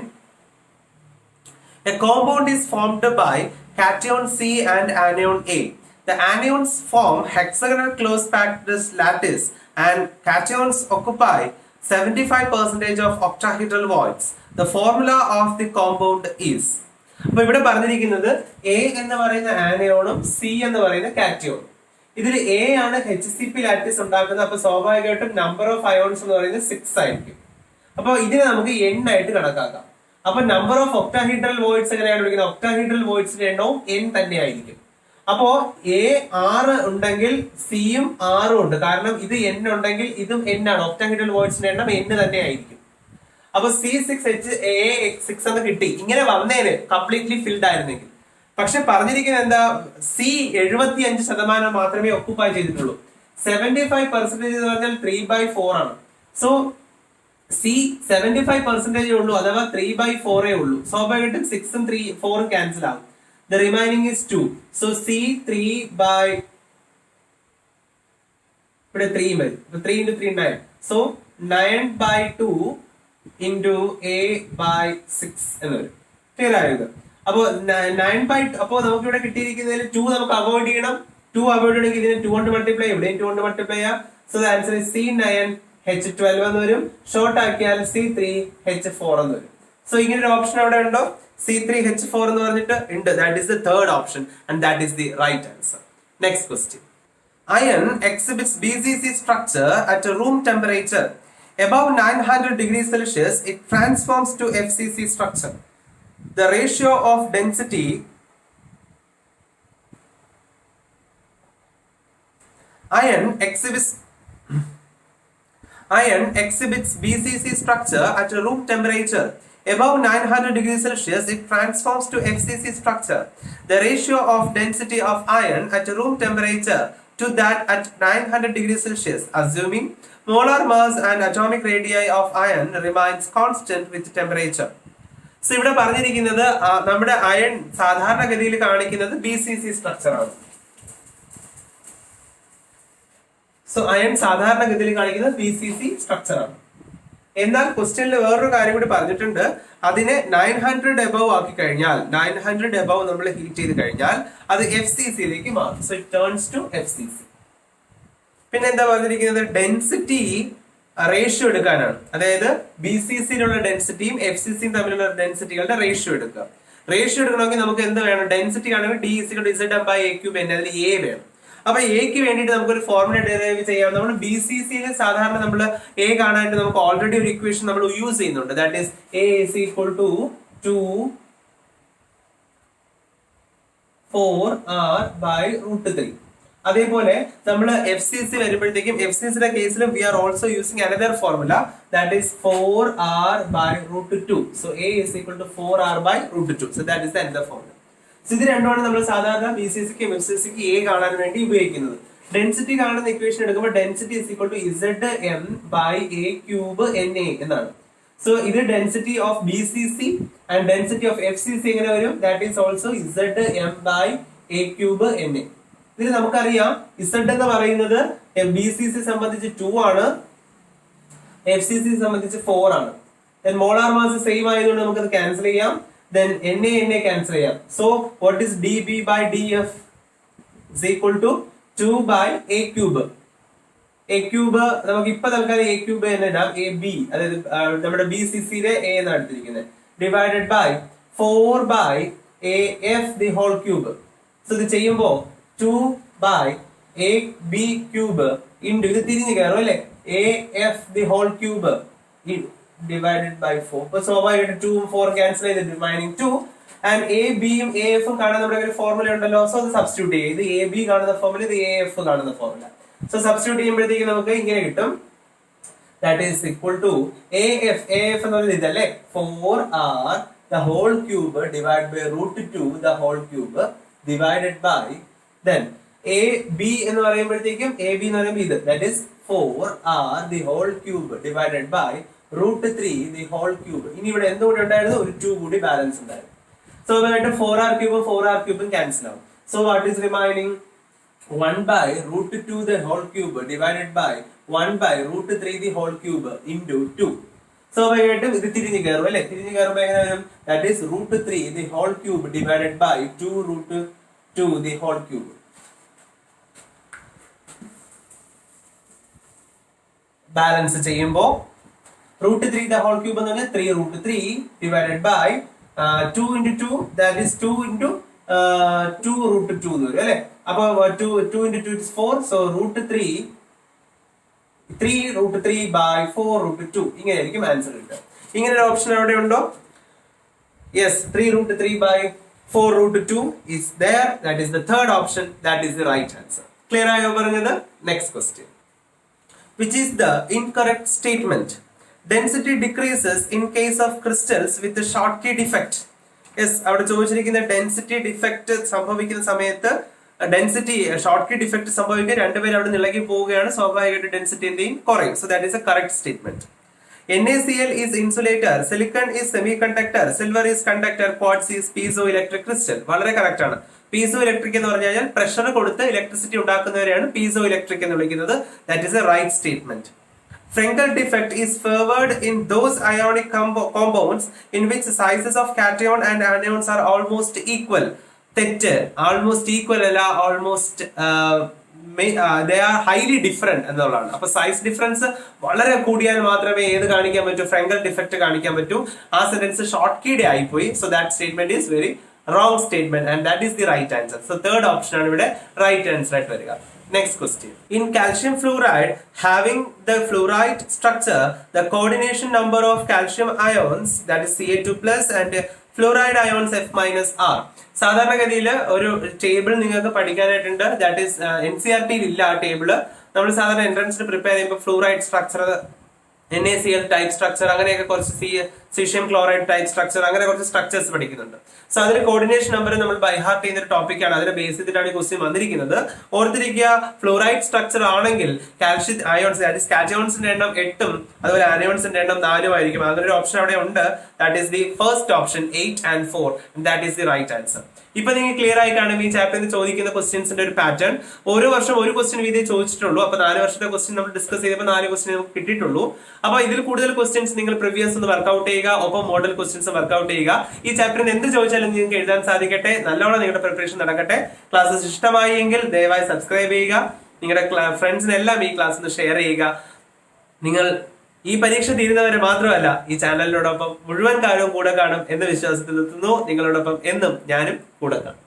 a compound is formed by cation C and anion A. The anions form hexagonal close packed lattice and cations occupy 75% of octahedral voids. The formula of the compound is. അപ്പൊ ഇവിടെ പറഞ്ഞിരിക്കുന്നത് എ എന്ന് പറയുന്ന ആനയോണും സി എന്ന് പറയുന്ന കാറ്റിയോണും. ഇതിൽ എ ആണ് HCP ലാറ്റിസ് ഉണ്ടാക്കുന്നത്. അപ്പൊ സ്വാഭാവികമായിട്ടും നമ്പർ ഓഫ് അയോൺസ് എന്ന് പറയുന്നത് 6 ആയിരിക്കും. അപ്പൊ ഇതിനെ നമുക്ക് n ആയിട്ട് കണക്കാക്കാം. അപ്പൊ നമ്പർ ഓഫ് ഒക്ടാഹീഡ്രൽ വോയിഡ്സ് എങ്ങനെയാണ് വിളിക്കുന്നത്? ഒക്ടാഹീഡ്രൽ വോയിഡ്സിന്റെ എണ്ണവും n തന്നെയായിരിക്കും. അപ്പോ എ 6 ഉണ്ടെങ്കിൽ സിയും 6 ഉണ്ട്. കാരണം ഇത് n ഉണ്ടെങ്കിൽ ഇതും n ആണ്. ഒക്ടാഹീഡ്രൽ വോയിഡ്സിന്റെ എണ്ണം n തന്നെ ആയിരിക്കും. അപ്പൊ C6H6 എന്ന് കിട്ടി. ഇങ്ങനെ വന്നേന് കംപ്ലീറ്റ്ലി ഫിൽഡ് ആയിരുന്നെങ്കിൽ. പക്ഷെ പറഞ്ഞിരിക്കുന്നത് എന്താ? സി 75% മാത്രമേ ഒക്കുപ്പൈ ചെയ്തിട്ടുള്ളൂ. 75% എന്ന് പറഞ്ഞാൽ 3/4 ആണ്. സോ സി 75% ഉള്ളൂ, അഥവാ 3/4 ഉള്ളൂ. സ്വാഭാവികമായിട്ടും 6ഉം 4ഉം ക്യാൻസൽ ആവും. The remaining is 2. So C 3/, ഇവിടെ 3 വരും. 3 into 3 9. So 9/2 into A/6 എന്ന് വരും. ക്ലിയർ ആയത്? അപ്പോ 9/2. അപ്പോ നമുക്ക് ഇവിടെ കിട്ടിയിരിക്കുന്നതിൽ 2 നമുക്ക് അവോയ്ഡ് ചെയ്യണം. 2 അവോയ്ഡ് ചെയ്യണമെങ്കിൽ ഇതിനെ 2 കൊണ്ട് മൾട്ടിപ്ലൈ, ഇവിടെയും 2 കൊണ്ട് മൾട്ടിപ്ലൈ ചെയ്യാം. So the answer is C9H12 എന്ന് വരും. ഷോർട്ട് ആക്കിയാൽ C3H4 എന്ന് വരും. സോ ഇങ്ങനെ ഒരു ഓപ്ഷൻ അവിടെ ഉണ്ടോ? C3H4 എന്ന് പറഞ്ഞിട്ട് ഉണ്ട്. That is the third option and that is the right answer. Next question. Iron exhibits BCC structure at a room temperature. Above 900 degrees Celsius, it transforms to FCC structure. The ratio of density iron exhibits BCC structure at a room temperature. Above 900 degrees Celsius, it transforms to FCC structure. The ratio of density of iron at room temperature to that at 900 degrees Celsius, assuming molar mass and atomic radii of iron remains constant with temperature. So ഇവിടെ പറഞ്ഞിരിക്കുന്നത് നമ്മുടെ അയൺ സാധാരണഗതിയിൽ കാണിക്കുന്നത് BCC സ്ട്രക്ചർ ആണ്. സോ അയൺ സാധാരണഗതിയിൽ കാണിക്കുന്നത് BCC സ്ട്രക്ചർ ആണ്. എന്നാൽ ക്വസ്റ്റ്യനിൽ വേറൊരു കാര്യം കൂടി പറഞ്ഞിട്ടുണ്ട്. അതിനെ 900 എബവ് ആക്കി കഴിഞ്ഞാൽ, 900 എബവ് നമ്മൾ ഹീറ്റ് ചെയ്ത് കഴിഞ്ഞാൽ അത് FCCയിലേക്ക് മാറും. So it turns to FCC. പിന്നെ എന്താ പറഞ്ഞിരിക്കുന്നത്? ഡെൻസിറ്റി റേഷ്യോ എടുക്കാനാണ്. അതായത് BCCയിലുള്ള ഡെൻസിറ്റിയും FCCയും തമ്മിലുള്ള ഡെൻസിറ്റികളുടെ റേഷ്യോ എടുക്കുക. റേഷ്യോ എടുക്കണമെങ്കിൽ നമുക്ക് എന്ത് വേണം? ഡെൻസിറ്റി ആണെങ്കിൽ D=ZM/A³ n, അതിൽ A വേണം. അപ്പൊ എക്ക് വേണ്ടിയിട്ട് നമുക്കൊരു ഫോർമുല ഡെറൈവ് ചെയ്യാം. നമ്മൾ BCCയിൽ സാധാരണ നമ്മൾ എ കാണാനായിട്ട് നമുക്ക് ഓൾറെഡി ഒരു ഇക്വേഷൻ നമ്മൾ യൂസ് ചെയ്യുന്നുണ്ട്. That is A = 2/4R/√3. അതേപോലെ നമ്മൾ FCC വരുമ്പോഴത്തേക്കും FCCയുടെ കേസിലും we are also using another formula, that is 4R/√2. So A = 4R/√2. So that is the another formula. ഇത് രണ്ടുമാണ് നമ്മൾ സാധാരണ BCCക്കും FCCക്കും A കാണാൻ വേണ്ടി ഉപയോഗിക്കുന്നത്. ഡെൻസിറ്റി കാണുന്ന ഇക്വേഷൻ എടുക്കുമ്പോൾ ഡെൻസിറ്റി =ZM/A³ NA എന്നാണ്. സോ ഇത് density of BCC and density of FCC എങ്ങനെ വരും? That is also ZM/A³ NA. ഇതിൽ നമുക്കറിയാം Z എന്ന് പറയുന്നത് BCC സംബന്ധിച്ച് 2 ആണ്, FCC സംബന്ധിച്ച് 4 ആണ്. മോളാർ മാസ് സെയിം ആയതുകൊണ്ട് നമുക്കത് ക്യാൻസൽ ചെയ്യാം. Then NA cancel ചെയ്യാം. So what is dB/dF is equal to 2/A³. A³ നമുക്ക് ഇപ്പൊ തൽക്കാലം A³ എന്ന് ഇടാം. AB അതായത് നമ്മുടെ BCCയിലെ A എന്നാണ് എടുത്തിരിക്കുന്നത്, divided by 4/AF the whole cube. So ഇത് ചെയ്യുമ്പോൾ 2/AB³ into ഇത് തിരിഞ്ഞു കയറും അല്ലെ, AF the whole cube divided by 4. അപ്പോൾ സ്വാഭാവികമായിട്ട് 2ഉം 4ഉം ക്യാൻസൽ ചെയ്ത് റിമൈനിങ് 2. ആൻഡ് AB-യും AF-ഉം കാണാൻ നമ്മുടെ ഒരു ഫോർമുല ഉണ്ടല്ലോ. സോ അത് സബ്സ്റ്റിറ്റ്യൂട്ട് ചെയ്യും. ഇത് AB കാണുന്ന ഫോർമുല, ഇത് AF കാണുന്ന ഫോർമുല. സോ സബ്സ്റ്റിറ്റ്യൂട്ട് ചെയ്യുമ്പോഴത്തേക്ക് നമുക്ക് ഇങ്ങനെ കിട്ടും. That is equal to AF എന്ന് പറയുന്നത് ഇതല്ലേ, 4R the whole cube divided by √2 the whole cube divided by then AB എന്ന് പറയുമ്പോഴത്തേക്കും AB എന്ന് പറയുമ്പോൾ ഇത്, that is 4R the whole cube divided by √3 the whole cube. ഇനി ഇവിടെ എന്തുകൂടി ഉണ്ടായിരുന്നു? ഒരു 2 കൂടി ബാലൻസ് ഉണ്ടായിരുന്നു. സോ അതായിട്ട് 4R³ ക്യാൻസൽ ആവും. So what is remaining? 1/√2 the whole cube divided by 1/√3 the whole cube into 2. സ്വാഭാവികമായിട്ടും ഇത് തിരിഞ്ഞു കയറും അല്ലെ. തിരിഞ്ഞു കയറുമ്പോൾ എങ്ങനെ വരും? That is √3 the whole cube divided by 2√2 the whole cube. Balance ചെയ്യുമ്പോൾ root 3 the whole cube എന്ന് പറഞ്ഞാൽ 3 root 3 divided by 2 into 2, that is 2 into 2 root 2 എന്ന് വരും അല്ലെ. അപ്പൊ 2 into 2 is 4, so root 3 root 3 by 4 root 2 ഇങ്ങനെയായിരിക്കും ആൻസർ കിട്ടുക. ഇങ്ങനെ ഒരു ഓപ്ഷൻ എവിടെ ഉണ്ടോ? Yes, 3 root 3 by 4 root 2 is there. That is the third option. That is the right answer. Clear ആയോ പറഞ്ഞത്? Next question. Which is the incorrect statement? Density decreases in case of crystals with the Schottky defect. Yes, അവിടെ ചോദിച്ചിരിക്കുന്ന ഡെൻസിറ്റി ഡിഫക്റ്റ് സംഭവിക്കുന്ന സമയത്ത് ഡെൻസിറ്റി ഷോർട്ട്കി ഡിഫക്റ്റ് സംഭവിക്കുക രണ്ടുപേരും അവിടെ നിലകി പോവുകയാണ്, സ്വാഭാവികമായിട്ട് ഡെൻസിറ്റി എന്തെയും കുറയും. So that is A correct statement. NaCl is insulator, silicon is semiconductor, silver is conductor, quartz is piezoelectric crystal. വളരെ കറക്റ്റ് ആണ്. പീസോ ഇലക്ട്രിക് എന്ന് പറഞ്ഞു കഴിഞ്ഞാൽ പ്രഷർ കൊടുത്ത് ഇലക്ട്രിസിറ്റി ഉണ്ടാക്കുന്നവരെയാണ് പീസോ ഇലക്ട്രിക് എന്ന് വിളിക്കുന്നത്. That is a right statement. Frenkel defect is favored in those ionic compounds in which sizes of cation and anions are almost equal. തെറ്റ്. ആൾമോസ്റ്റ് ഈക്വൽ അല്ല, almost they are highly different എന്നുള്ളതാണ്. അപ്പൊ സൈസ് ഡിഫറൻസ് വളരെ കൂടിയാൽ മാത്രമേ ഏത് കാണിക്കാൻ പറ്റൂ? ഫ്രെങ്കൽ ഡിഫക്റ്റ് കാണിക്കാൻ പറ്റൂ. ആ സെന്റൻസ് ഷോർട്ട്കീടെ ആയിപ്പോയി. So that statement is very wrong statement and that is the right answer. So third option ആണ് ഇവിടെ right answer ആയിട്ട് വരിക. Next question. In calcium fluoride having the fluoride structure, the coordination number of calcium ions, that is Ca2 plus and fluoride ions F minus R. സാധാരണഗതിയിൽ ഒരു ടേബിൾ നിങ്ങൾക്ക് പഠിക്കാനായിട്ടുണ്ട്. ദാറ്റ് ഈസ് NCERT ഇല്ല ആ ടേബിള്. നമ്മൾ സാധാരണ എൻട്രൻസിന് പ്രിപ്പയർ ചെയ്യുമ്പോൾ fluoride structure, NaCl type structure, അങ്ങനെയൊക്കെ കുറച്ച് സീഷ്യം ക്ലോറൈഡ് ടൈപ്പ് സ്ട്രക്ചർ, അങ്ങനെ കുറച്ച് സ്ട്രക്ചേഴ്സ് പഠിക്കുന്നുണ്ട്. സോ അതിന് കോർഡിനേഷൻ നമ്പർ നമ്മൾ ബൈഹാർട്ട് ചെയ്യുന്ന ഒരു ടോപ്പിക്കാണ്. അതിനെ ബേസ് ചെയ്തിട്ടാണ് ഈ ക്വസ്റ്റ്യൻ വന്നിരിക്കുന്നത്. ഓർത്തിരിക്കുക, ഫ്ലൂറൈഡ് സ്ട്രക്ചർ ആണെങ്കിൽ കാൽഷ്യം അയോൺസ്, ദാറ്റ് ഈസ് കാറ്റയോൺസിന്റെ എണ്ണം 8ഉം അതുപോലെ അനയോൺസിന്റെ എണ്ണം 4ഉം ആയിരിക്കും. അങ്ങനെ ഒരു ഓപ്ഷൻ അവിടെ ഉണ്ട്. That is the first option 8 and 4. That is the right answer. ഇപ്പൊ നിങ്ങൾ ക്ലിയർ ആയി കാണും ഈ ചാപ്റ്ററിൽ നിന്ന് ചോദിക്കുന്ന ക്വസ്റ്റ്യൻസിന്റെ ഒരു പാറ്റേൺ. ഓരോ വർഷം ഒരു ക്വസ്റ്റ്യൻ വീതം ചോദിച്ചിട്ടുള്ളൂ. അപ്പൊ 4 വർഷത്തെ ക്വസ്റ്റ്യൻ നമ്മൾ ഡിസ്കസ് ചെയ്തപ്പോൾ 4 ക്വസ്റ്റ്യൻ നമുക്ക് കിട്ടിയിട്ടുള്ളൂ. അപ്പൊ ഇതിൽ കൂടുതൽ ക്വസ്റ്റ്യൻസ് നിങ്ങൾ പ്രീവിയസ് ഒന്ന് വർക്ക്ഔട്ട് ചെയ്യുക, ഒപ്പം മോഡൽ ക്വസ്റ്റ്യൻസ് വർക്ക്ഔട്ട് ചെയ്യുക. ഈ ചാപ്റ്ററിന് എന്ത് ചോദിച്ചാലും നിങ്ങൾക്ക് എഴുതാൻ സാധിക്കട്ടെ. നല്ലോണം നിങ്ങളുടെ പ്രിപ്പറേഷൻ നടക്കട്ടെ. ക്ലാസ്സസ് ഇഷ്ടമായി എങ്കിൽ ദയവായി സബ്സ്ക്രൈബ് ചെയ്യുക. നിങ്ങളുടെ ഫ്രണ്ട്സിനെല്ലാം ഈ ക്ലാസ് ഷെയർ ചെയ്യുക. നിങ്ങൾ ഈ പരീക്ഷ തീരുന്നവരെ മാത്രമല്ല ഈ ചാനലിനോടൊപ്പം മുഴുവൻ കാലവും കൂടെ കാണും എന്ന വിശ്വാസത്തിൽ എത്തുന്നു. നിങ്ങളോടൊപ്പം എന്നും ഞാനും കൂടെ കാണും.